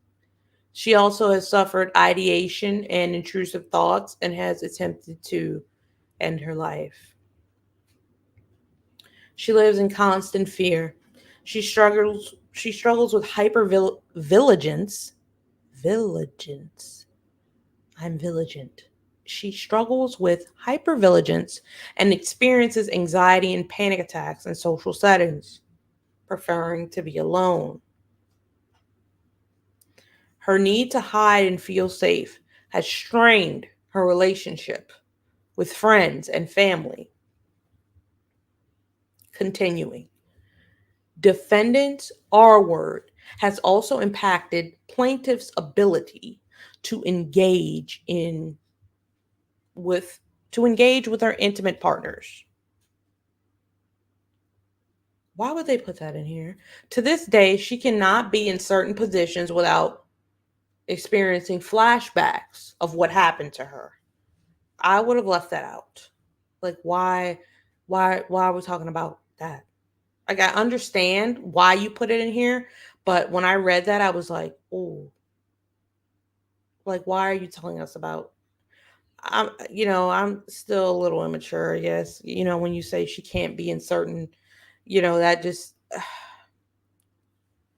She also has suffered ideation and intrusive thoughts and has attempted to end her life. She lives in constant fear. She struggles with hypervigilance. Vigilance. I'm vigilant. She struggles with hypervigilance and experiences anxiety and panic attacks in social settings, preferring to be alone. Her need to hide and feel safe has strained her relationship with friends and family. Continuing. Defendant's R word has also impacted plaintiff's ability to with engage with her intimate partners. Why would they put that in here? To this day, she cannot be in certain positions without experiencing flashbacks of what happened to her. I would have left that out. Like why are we talking about that? Like I understand why you put it in here, but when I read that I was like, "Oh, like why are you telling us about I'm still a little immature, I guess. When you say she can't be in certain, that just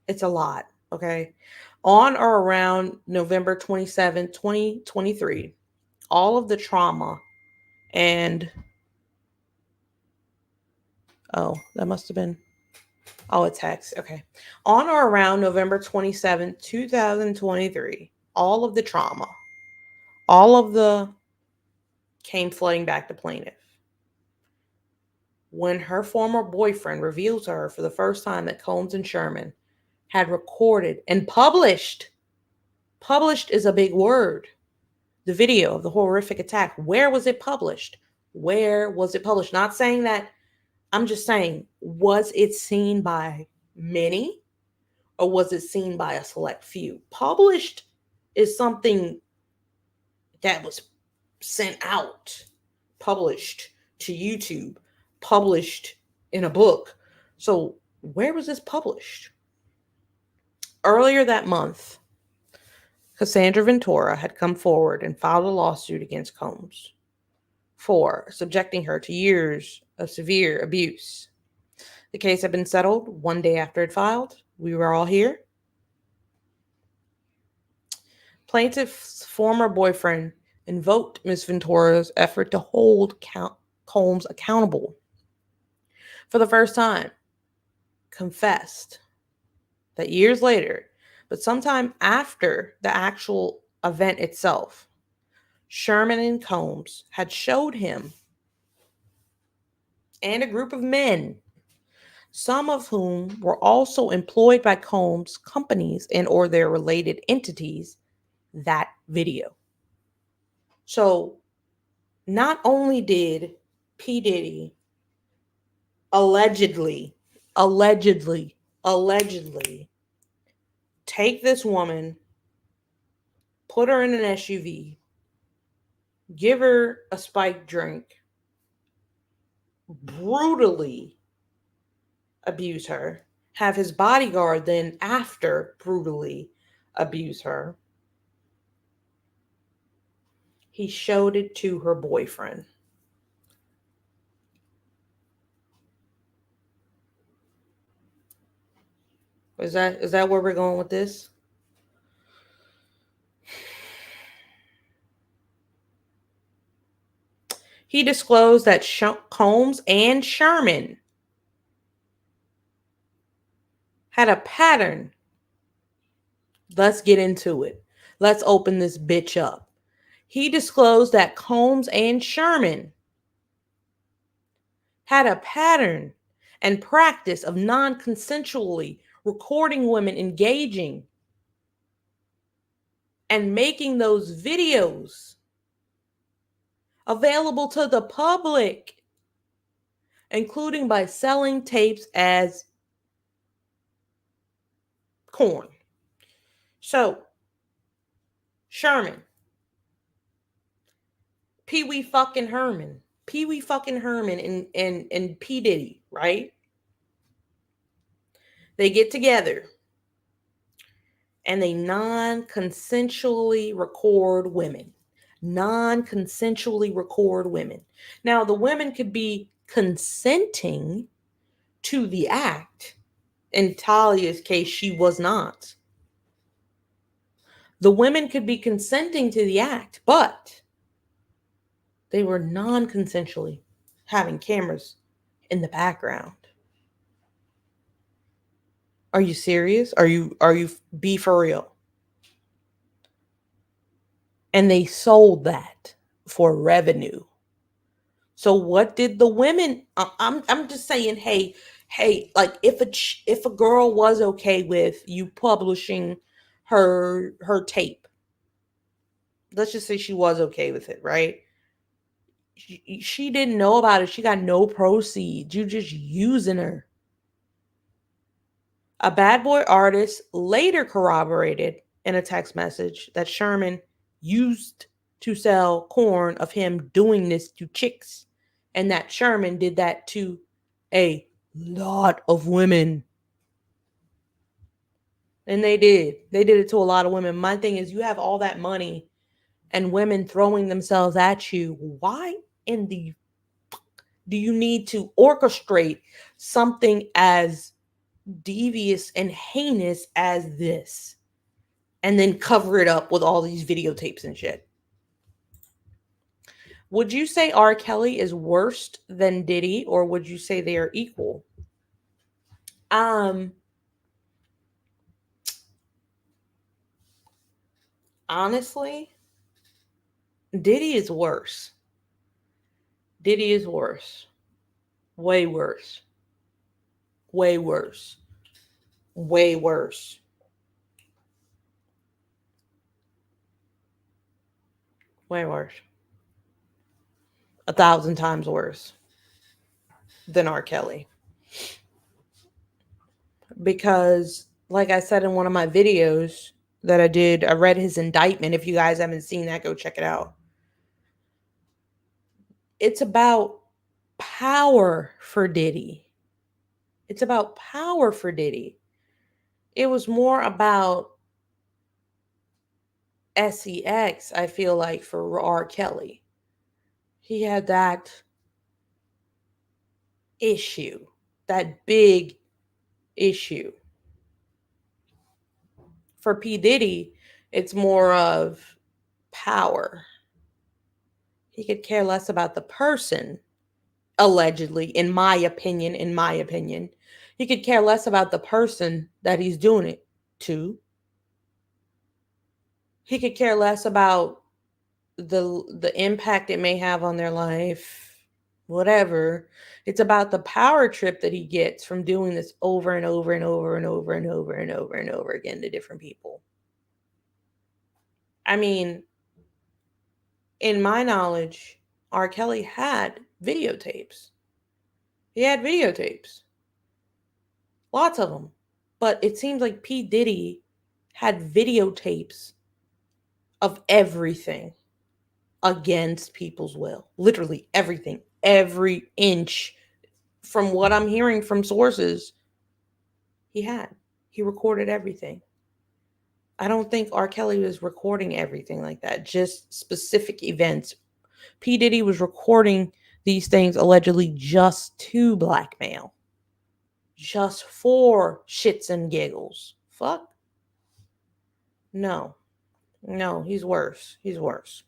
it's a lot, okay? On or around November 27, 2023, all of the trauma and that must have been a text. Okay. On or around November 27, 2023, all of the trauma, all of the came flooding back to plaintiff. When her former boyfriend revealed to her for the first time that Combs and Sherman had recorded and published. Published is a big word. The video of the horrific attack. Where was it published? Where was it published? Not saying that, I'm just saying, was it seen by many or was it seen by a select few? Published is something that was sent out, published to YouTube, published in a book. So, where was this published? Earlier that month, Cassandra Ventura had come forward and filed a lawsuit against Combs for subjecting her to years of severe abuse. The case had been settled one day after it filed. We were all here. Plaintiff's former boyfriend invoked Ms. Ventura's effort to hold Combs accountable. For the first time, confessed that years later, but sometime after the actual event itself, Sherman and Combs had showed him and a group of men, some of whom were also employed by Combs' companies and or their related entities, that video. So not only did P Diddy allegedly take this woman, put her in an SUV, give her a spiked drink, brutally abuse her, have his bodyguard then after brutally abuse her. He showed it to her boyfriend. Is that where we're going with this? He disclosed that Combs and Sherman had a pattern. Let's get into it. Let's open this bitch up. He disclosed that Combs and Sherman had a pattern and practice of non-consensually recording women engaging and making those videos available to the public, including by selling tapes as corn. So, Sherman, Pee Wee fucking Herman and P Diddy, right? They get together and they non-consensually record women. Non-consensually record women. Now, the women could be consenting to the act. In Thalia's case, she was not. The women could be consenting to the act, but they were non-consensually having cameras in the background. Are you serious? Are you be for real? And they sold that for revenue. So what did the women? I'm just saying, hey, like if a girl was okay with you publishing her tape, let's just say she was okay with it, right? She didn't know about it. She got no proceeds. You just using her. A Bad Boy artist later corroborated in a text message that Sherman used to sell corn of him doing this to chicks, and that Sherman did that to a lot of women. And they did. They did it to a lot of women. My thing is, you have all that money and women throwing themselves at you. Why in the do you need to orchestrate something as devious and heinous as this and then cover it up with all these videotapes and shit? Would you say R. Kelly is worse than Diddy, or would you say they are equal? Honestly, Diddy is worse. Diddy is worse. Way worse. Way worse. way worse. Way worse. 1,000 times worse than R. Kelly. Because, like I said in one of my videos that I did, I read his indictment. If you guys haven't seen that, go check it out. It's about power for Diddy. It's about power for Diddy. It was more about sex, I feel like, for R. Kelly. He had that issue, that big issue. For P. Diddy, it's more of power. He could care less about the person, allegedly, in my opinion. He could care less about the person that he's doing it to. He could care less about the impact it may have on their life, whatever. It's about the power trip that he gets from doing this over and over and over and over and over and over and over again to different people. I mean, in my knowledge, R. Kelly had videotapes. He had videotapes. Lots of them. But it seems like P. Diddy had videotapes of everything against people's will. Literally everything. Every inch. From what I'm hearing from sources, he had. He recorded everything. I don't think R. Kelly was recording everything like that, just specific events. P. Diddy was recording these things allegedly just to blackmail. Just for shits and giggles. Fuck. No. No, he's worse. He's worse.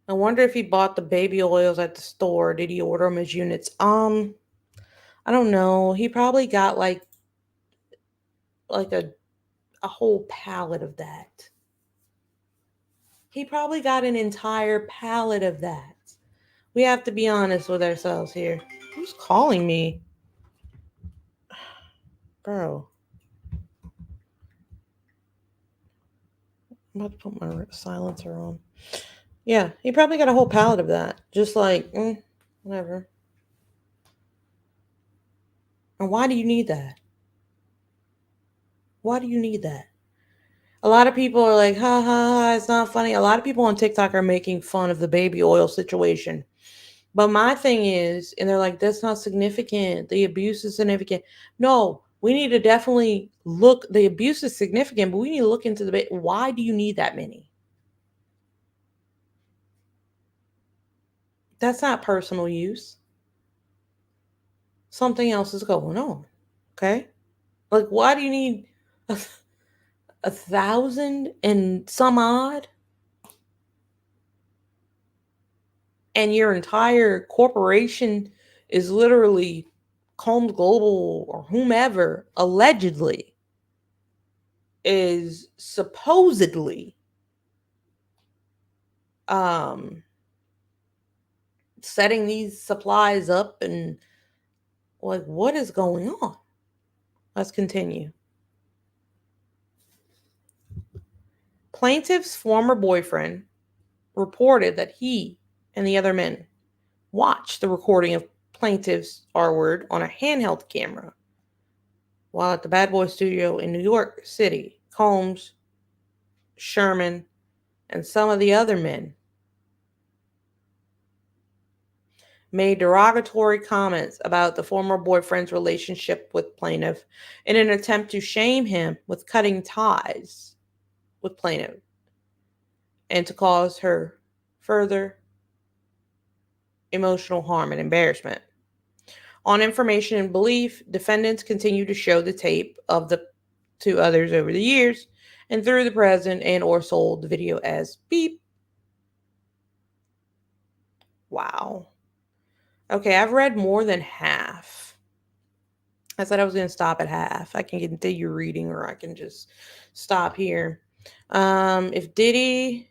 I wonder if he bought the baby oils at the store. Did he order them as units? I don't know. He probably got like a whole pallet of that. He probably got an entire pallet of that. We have to be honest with ourselves here. Who's calling me? Bro. I'm about to put my silencer on. Yeah, he probably got a whole pallet of that. Just like, whatever. And why do you need that? Why do you need that? A lot of people are like, ha ha ha, it's not funny. A lot of people on TikTok are making fun of the baby oil situation. But my thing is, and they're like, that's not significant. The abuse is significant. No, we need to definitely look. The abuse is significant, but we need to look into why do you need that many? That's not personal use. Something else is going on. Okay? Like, why do you need a, 1,000 and some odd? And your entire corporation is literally Combs Global or whomever, allegedly, is supposedly um setting these supplies up, and like, what is going on? Let's continue. Plaintiff's former boyfriend reported that he and the other men watched the recording of plaintiff's R word on a handheld camera while at the Bad Boy Studio in New York City. Combs, Sherman, and some of the other men made derogatory comments about the former boyfriend's relationship with plaintiff in an attempt to shame him with cutting ties with plaintiff and to cause her further emotional harm and embarrassment. On information and belief, defendants continue to show the tape of the two others over the years and through the present and or sold the video as beep. Wow. Okay, I've read more than half. I said I was going to stop at half. I can continue reading or I can just stop here. If Diddy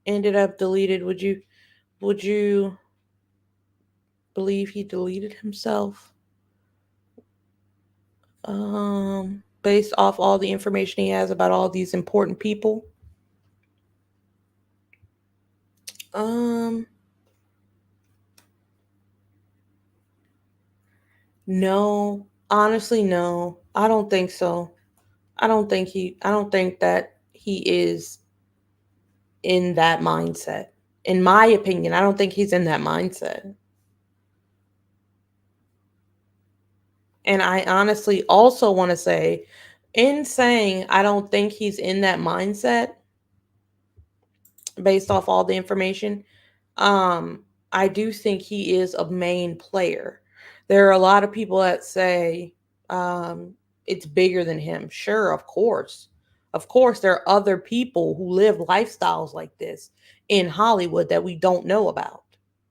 ended up deleted, would you believe he deleted himself? Based off all the information he has about all these important people. Um, no, honestly, no. I don't think so. I don't think that he is in that mindset. In my opinion, I don't think he's in that mindset. And I honestly also want to say, in saying I don't think he's in that mindset based off all the information, um, I do think he is a main player. There are a lot of people that say it's bigger than him. Sure, of course. Of course, there are other people who live lifestyles like this in Hollywood that we don't know about,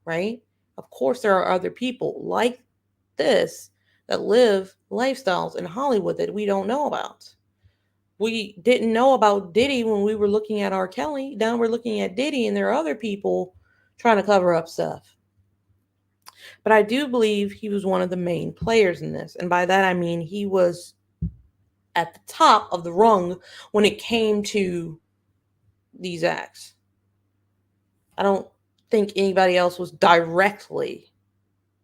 right? Of course, there are other people like this that live lifestyles in Hollywood that we don't know about. We didn't know about Diddy when we were looking at R. Kelly. Now we're looking at Diddy, and there are other people trying to cover up stuff. But I do believe he was one of the main players in this. And by that, I mean he was at the top of the rung when it came to these acts. I don't think anybody else was directly,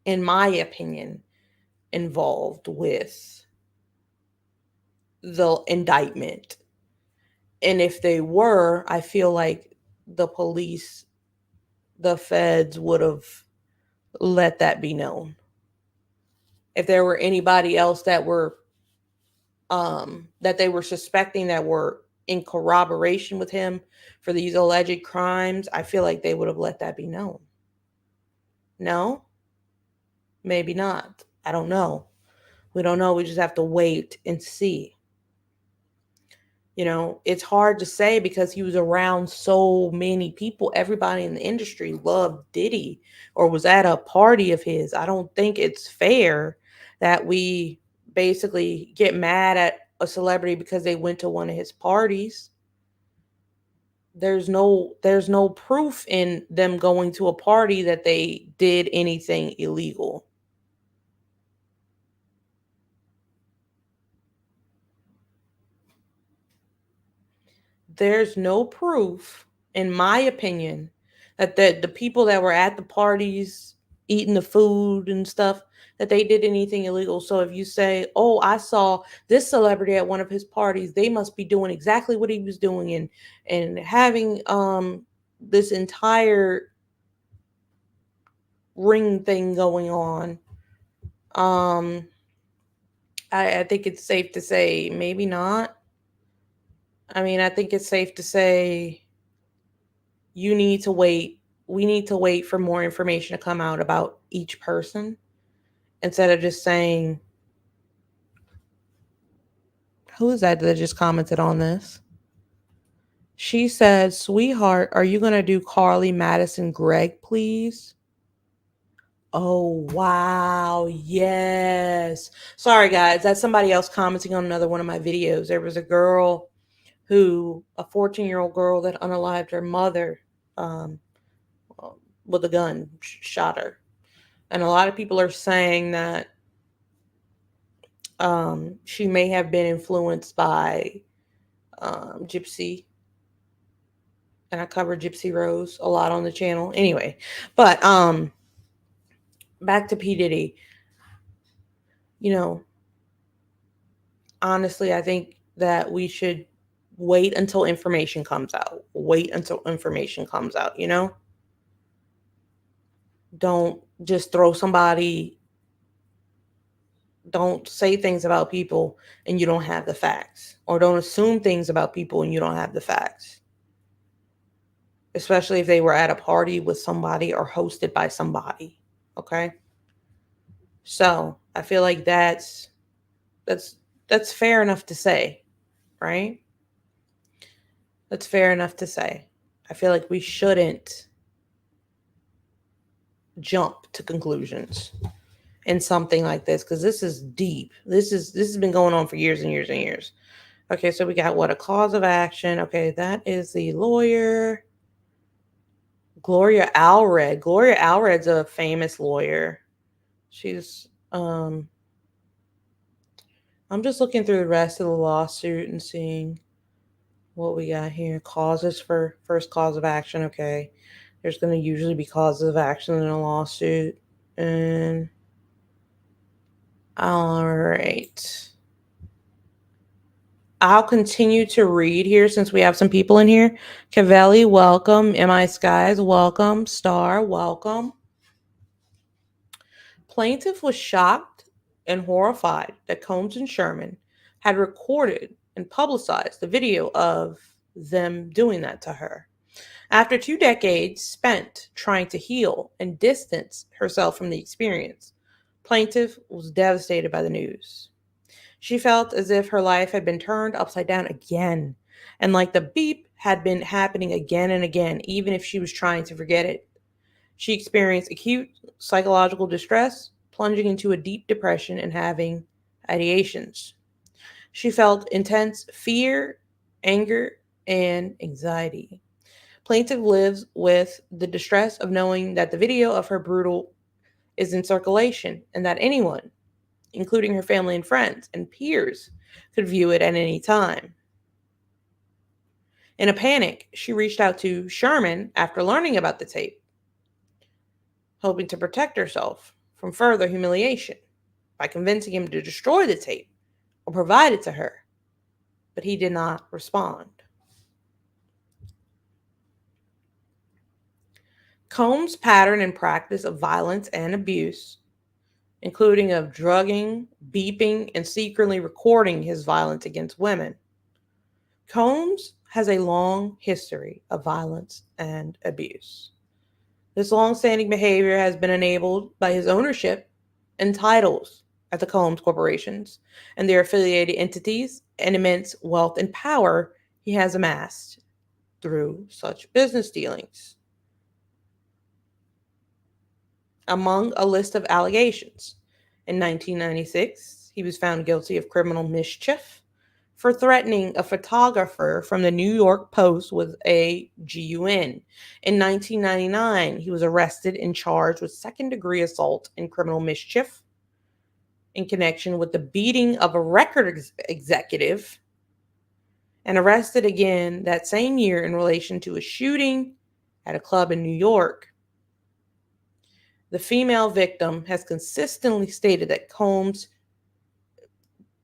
in my opinion, involved with the indictment. And if they were, I feel like the police, the feds would have let that be known. If there were anybody else that they were suspecting that were in corroboration with him for these alleged crimes, I feel like they would have let that be known. No, maybe not. I don't know. We don't know. We just have to wait and see. You know, it's hard to say because he was around so many people. Everybody in the industry loved Diddy or was at a party of his. I don't think it's fair that we basically get mad at a celebrity because they went to one of his parties. There's no proof in them going to a party that they did anything illegal. There's no proof, in my opinion, that the people that were at the parties eating the food and stuff, that they did anything illegal. So if you say, "Oh, I saw this celebrity at one of his parties, they must be doing exactly what he was doing and having this entire ring thing going on." Um I think it's safe to say maybe not. I mean, I think it's safe to say you need to wait. We need to wait for more information to come out about each person instead of just saying, who is that just commented on this? She said, "Sweetheart, are you going to do Carly, Madison, Greg, please?" Oh, wow. Yes. Sorry, guys. That's somebody else commenting on another one of my videos. There was a 14-year-old girl that unalived her mother um, with a gun, shot her. And a lot of people are saying that she may have been influenced by Gypsy. And I cover Gypsy Rose a lot on the channel. Anyway, but back to P. Diddy. You know, honestly, I think that we should wait until information comes out. Wait until information comes out, you know? Don't just throw somebody, don't say things about people and you don't have the facts, or don't assume things about people and you don't have the facts, especially if they were at a party with somebody or hosted by somebody. Okay? So, I feel like that's that's fair enough to say, right? That's fair enough to say. I feel like we shouldn't jump to conclusions in something like this because this is deep. This has been going on for years and years and years. Okay, so we got what, a cause of action. Okay, that is the lawyer Gloria Allred. Gloria Allred's a famous lawyer. She's I'm just looking through the rest of the lawsuit and seeing what we got here. Causes for first cause of action. Okay. There's going to usually be causes of action in a lawsuit. And all right. I'll continue to read here since we have some people in here. Cavelli, welcome. MI Skies, welcome. Star, welcome. Plaintiff was shocked and horrified that Combs and Sherman had recorded and publicized the video of them doing that to her. After 2 decades spent trying to heal and distance herself from the experience, Plaintiff was devastated by the news. She felt as if her life had been turned upside down again, and like the beep had been happening again and again, even if she was trying to forget it. She experienced acute psychological distress, plunging into a deep depression and having ideations. She felt intense fear, anger, and anxiety. Plaintiff lives with the distress of knowing that the video of her brutal is in circulation and that anyone, including her family and friends and peers, could view it at any time. In a panic, she reached out to Sherman after learning about the tape, hoping to protect herself from further humiliation by convincing him to destroy the tape or provide it to her, but he did not respond. Combs' pattern and practice of violence and abuse, including of drugging, beeping, and secretly recording his violence against women. Combs has a long history of violence and abuse. This long-standing behavior has been enabled by his ownership and titles at the Combs corporations and their affiliated entities and immense wealth and power he has amassed through such business dealings. Among a list of allegations, in 1996, he was found guilty of criminal mischief for threatening a photographer from the New York Post with a gun. In 1999, he was arrested and charged with second-degree assault and criminal mischief in connection with the beating of a record executive, and arrested again that same year in relation to a shooting at a club in New York. The female victim has consistently stated that Combs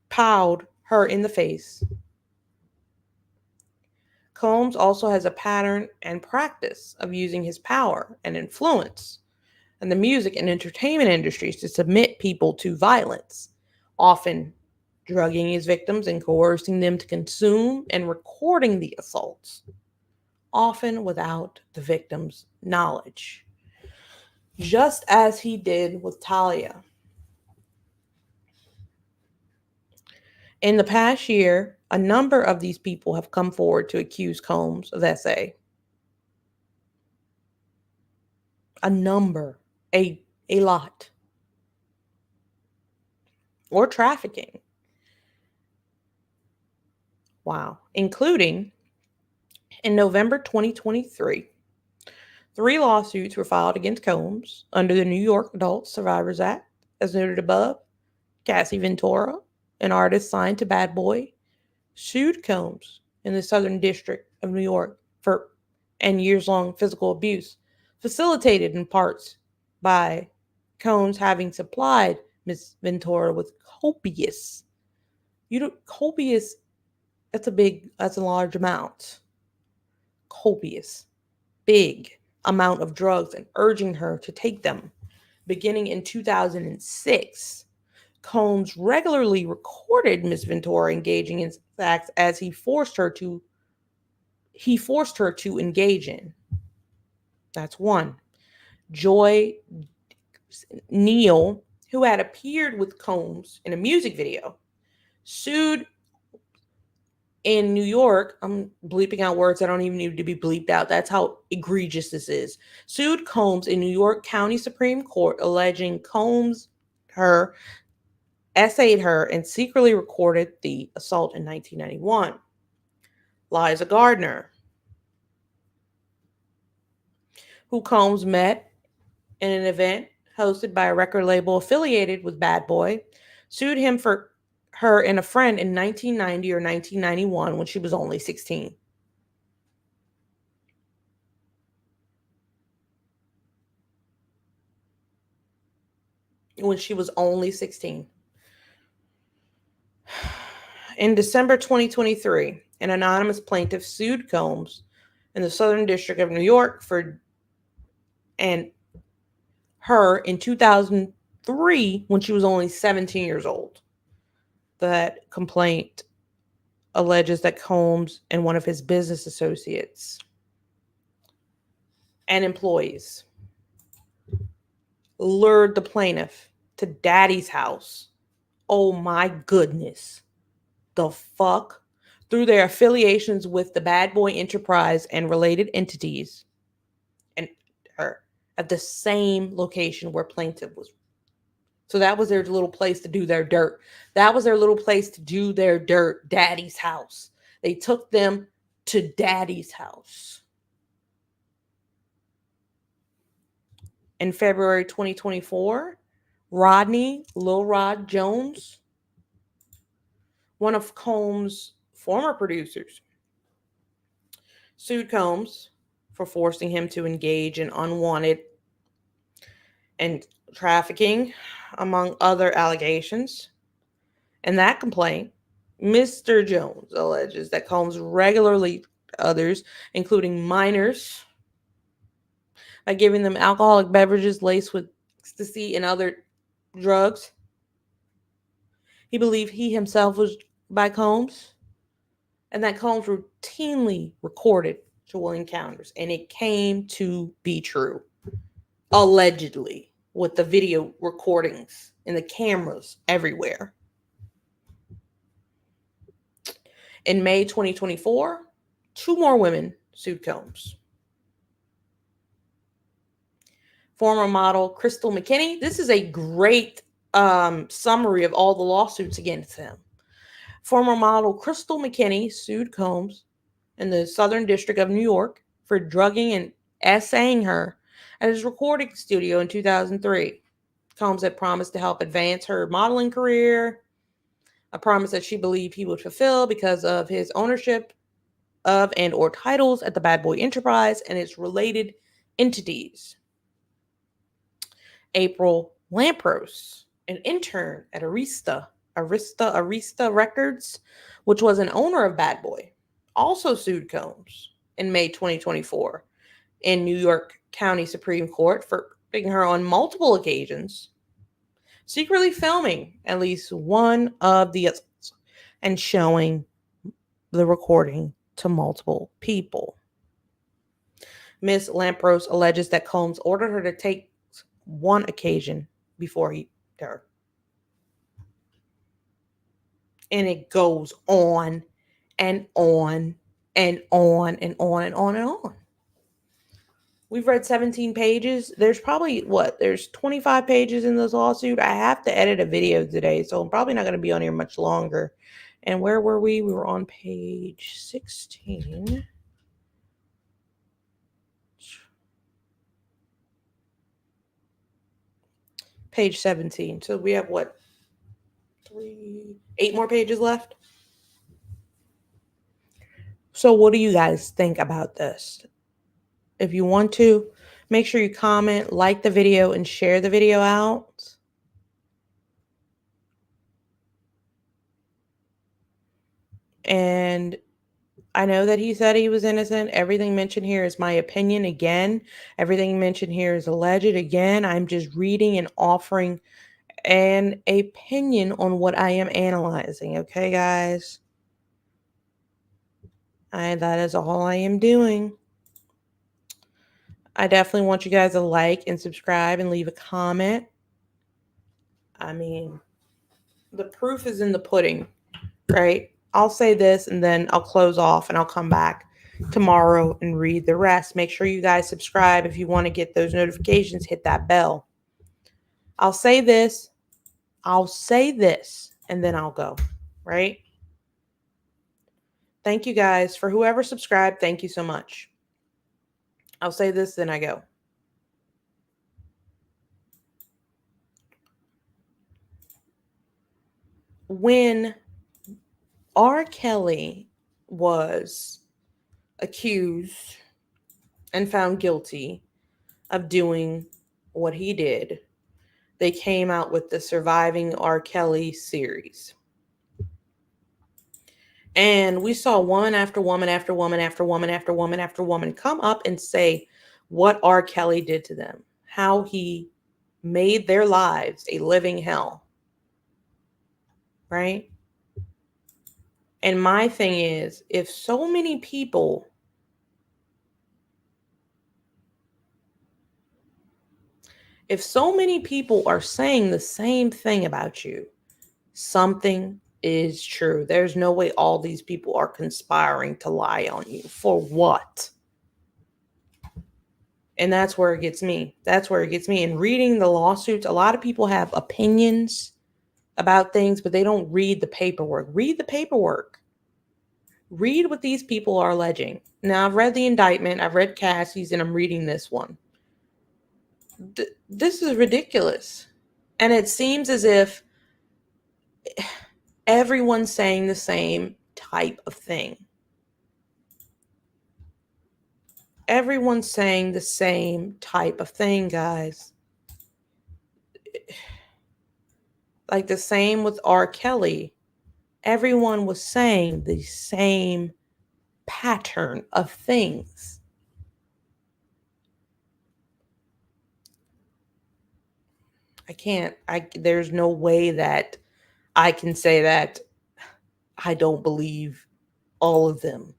pawed her in the face. Combs also has a pattern and practice of using his power and influence in the music and entertainment industries to submit people to violence, often drugging his victims and coercing them to consume and recording the assaults, often without the victim's knowledge, just as he did with Thalia. In the past year, a number of these people have come forward to accuse Combs of SA. A number, a lot, or trafficking. Wow. Including in November 2023, 3 lawsuits were filed against Combs under the New York Adult Survivors Act, as noted above. Cassie Ventura, an artist signed to Bad Boy, sued Combs in the Southern District of New York for years-long physical abuse, facilitated in parts by Combs having supplied Miss Ventura with copious, that's a large amount. Copious, big amount of drugs and urging her to take them. Beginning in 2006, Combs regularly recorded Miss Ventura engaging in acts as he forced her to engage in. That's one. Joy Neal, who had appeared with Combs in a music video, sued in New York. I'm bleeping out words that don't even need to be bleeped out. That's how egregious this is. Sued Combs in New York County Supreme Court, alleging Combs essayed her and secretly recorded the assault in 1991. Liza Gardner, who Combs met in an event hosted by a record label affiliated with Bad Boy, sued him for her and a friend in 1990 or 1991 when she was only 16. When she was only 16. In December 2023, an anonymous plaintiff sued Combs in the Southern District of New York for and her in 2003 when she was only 17 years old. That complaint alleges that Combs and one of his business associates and employees lured the plaintiff to Daddy's house. Oh my goodness. The fuck? Through their affiliations with the Bad Boy Enterprise and related entities, and her at the same location where plaintiff was. So that was their little place to do their dirt. That was their little place to do their dirt. Daddy's house. They took them to Daddy's house. In February 2024, Rodney Lil Rod Jones, one of Combs' former producers, sued Combs for forcing him to engage in unwanted and trafficking, among other allegations. In that complaint, Mr. Jones alleges that Combs regularly others, including minors, by giving them alcoholic beverages laced with ecstasy and other drugs. He believed he himself was by Combs, and that Combs routinely recorded sexual encounters, and it came to be true, allegedly, with the video recordings and the cameras everywhere. In May 2024, two more women sued Combs. Former model Crystal McKinney. This is a great summary of all the lawsuits against him. Former model Crystal McKinney sued Combs in the Southern District of New York for drugging and essaying her at his recording studio in 2003. Combs had promised to help advance her modeling career, a promise that she believed he would fulfill because of his ownership of and or titles at the Bad Boy Enterprise and its related entities. April Lampros, an intern at Arista Records, which was an owner of Bad Boy, also sued Combs in May 2024 in New York County Supreme Court for putting her on multiple occasions, secretly filming at least one of the and showing the recording to multiple people. Ms. Lampros alleges that Combs ordered her to take one occasion before he her. And it goes on and on and on and on and on and on. We've read 17 pages. There's probably there's 25 pages in this lawsuit. I have to edit a video today, so I'm probably not going to be on here much longer. And where were we? We were on page 16. Page 17. So we have 8 more pages left. So what do you guys think about this? If you want to, make sure you comment, like the video, and share the video out. And I know that he said he was innocent. Everything mentioned here is my opinion. Again, everything mentioned here is alleged. Again, I'm just reading and offering an opinion on what I am analyzing. Okay, guys? That is all I am doing. I definitely want you guys to like and subscribe and leave a comment. I mean, the proof is in the pudding, right? I'll say this and then I'll close off and I'll come back tomorrow and read the rest. Make sure you guys subscribe if you want to get those notifications. Hit that bell. I'll say this, and then I'll go, right? Thank you guys. For whoever subscribed, thank you so much. I'll say this, then I go. when R. Kelly was accused and found guilty of doing what he did, they came out with the Surviving R. Kelly series. And we saw woman after woman after woman after woman after woman after woman come up and say what R. Kelly did to them, how he made their lives a living hell. Right? And my thing is, if so many people are saying the same thing about you, something is true. There's no way all these people are conspiring to lie on you. For what? And that's where it gets me. That's where it gets me. And reading the lawsuits, a lot of people have opinions about things, but they don't read the paperwork. Read the paperwork. Read what these people are alleging. Now, I've read the indictment, I've read Cassie's, and I'm reading this one. This is ridiculous. And it seems as if everyone's saying the same type of thing. Everyone's saying the same type of thing, guys. Like the same with R. Kelly. Everyone was saying the same pattern of things. There's no way that I can say that I don't believe all of them.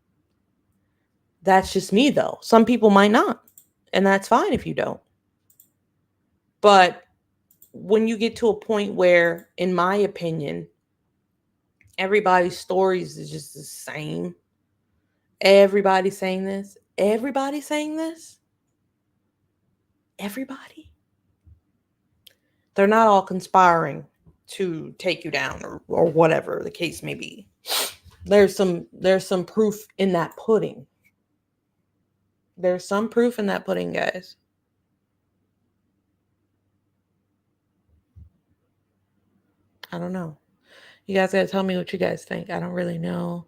That's just me, though. Some people might not, and that's fine if you don't. But when you get to a point where, in my opinion, everybody's stories is just the same, everybody's saying this, everybody's saying this, everybody, they're not all conspiring to take you down or whatever the case may be. There's some proof in that pudding. There's some proof in that pudding, guys. I don't know. You guys gotta tell me what you guys think. I don't really know.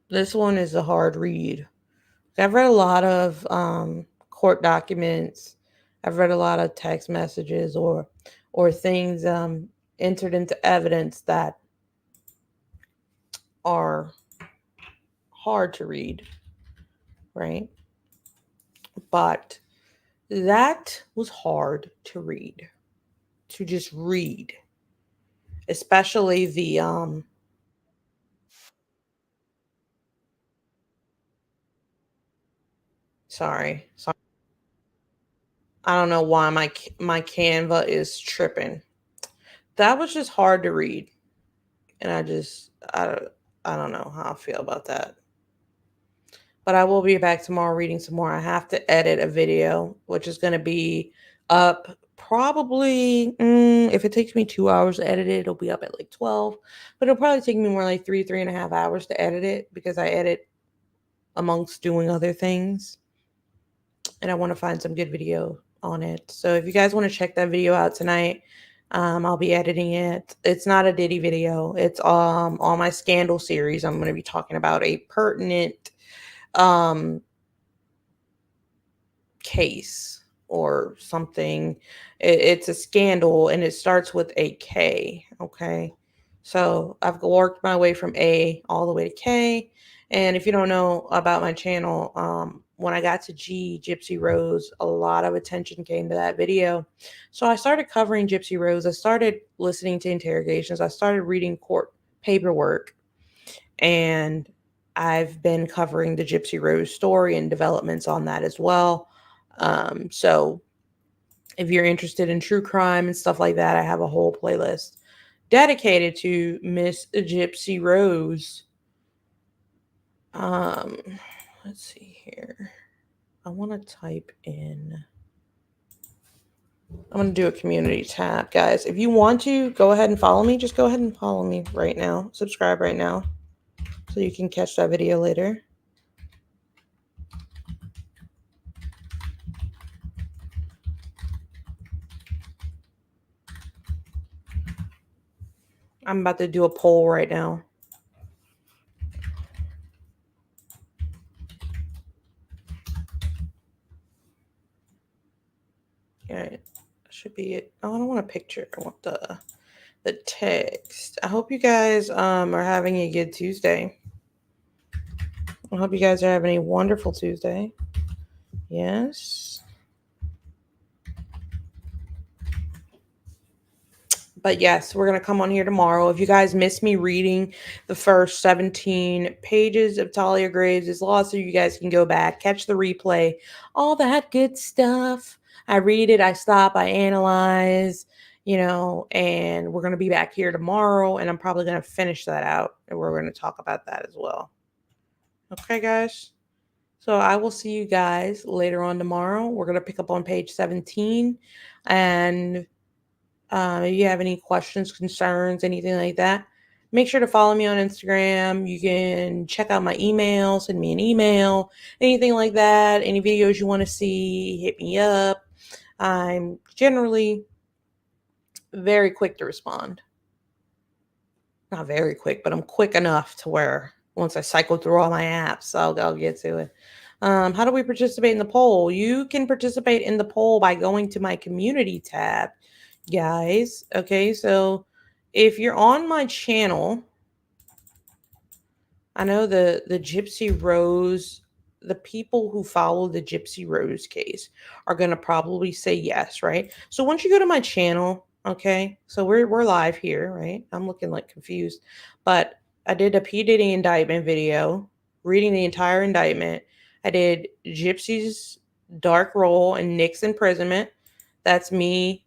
This one is a hard read. I've read a lot of court documents. I've read a lot of text messages or things entered into evidence that are hard to read, right? But that was hard to read, to just read, especially the sorry. I don't know why my Canva is tripping. That was just hard to read, and I don't know how I feel about that. But I will be back tomorrow reading some more. I have to edit a video, which is going to be up probably, if it takes me 2 hours to edit it, it'll be up at like 12. But it'll probably take me more like 3.5 hours to edit it because I edit amongst doing other things. And I want to find some good video on it. So if you guys want to check that video out tonight, I'll be editing it. It's not a Diddy video. It's on my Scandal series. I'm going to be talking about a pertinent case or something. It's a scandal and it starts with a K. Okay. So I've worked my way from A all the way to K. And if you don't know about my channel, when I got to G, Gypsy Rose, a lot of attention came to that video. So I started covering Gypsy Rose. I started listening to interrogations. I started reading court paperwork. And I've been covering the Gypsy Rose story and developments on that as well. So if you're interested in true crime and stuff like that, I have a whole playlist dedicated to Miss Gypsy Rose. Let's see here. I want to type in. I'm going to do a community tab, guys. If you want to go ahead and follow me, just go ahead and follow me right now. Subscribe right now so you can catch that video later. I'm about to do a poll right now. Yeah, that should be it. Oh, I don't want a picture. I want the text. I hope you guys are having a good Tuesday. I hope you guys are having a wonderful Tuesday. Yes. But yes, we're going to come on here tomorrow. If you guys miss me reading the first 17 pages of Thalia Graves' law, so you guys can go back, catch the replay, all that good stuff. I read it, I stop, I analyze, and we're going to be back here tomorrow, and I'm probably going to finish that out, and we're going to talk about that as well. Okay, guys? So I will see you guys later on tomorrow. We're going to pick up on page 17, and if you have any questions, concerns, anything like that, make sure to follow me on Instagram. You can check out my email, send me an email, anything like that. Any videos you want to see, hit me up. I'm generally very quick to respond. Not very quick, but I'm quick enough to where once I cycle through all my apps, I'll get to it. How do we participate in the poll? You can participate in the poll by going to my community tab, guys. Okay, so if you're on my channel, I know the Gypsy Rose, the people who follow the Gypsy Rose case are gonna probably say yes, right? So once you go to my channel, okay, so we're live here, right? I'm looking like confused, but I did a P Diddy indictment video, reading the entire indictment. I did Gypsy's dark role and Nick's imprisonment. That's me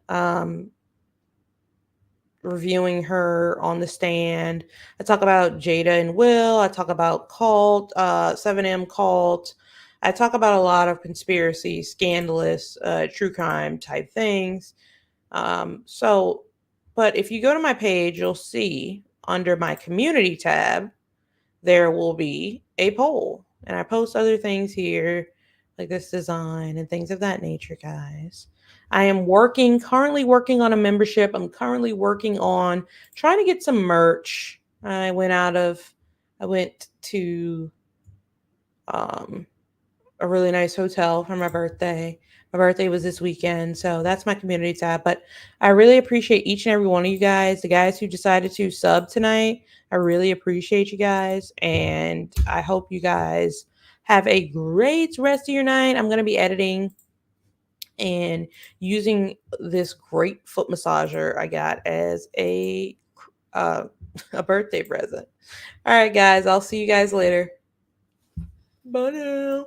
reviewing her on the stand. I talk about Jada and Will. I talk about cult, 7M cult. I talk about a lot of conspiracy, scandalous, true crime type things. But if you go to my page, you'll see under my community tab, there will be a poll. And I post other things here, like this design and things of that nature, guys. I am currently working on a membership. I'm currently working on trying to get some merch. I went to a really nice hotel for my birthday. My birthday was this weekend, so that's my community tab. But I really appreciate each and every one of you guys, the guys who decided to sub tonight. I really appreciate you guys, and I hope you guys have a great rest of your night. I'm going to be editing and using this great foot massager I got as uh, a birthday present. All right, guys, I'll see you guys later. Bye now.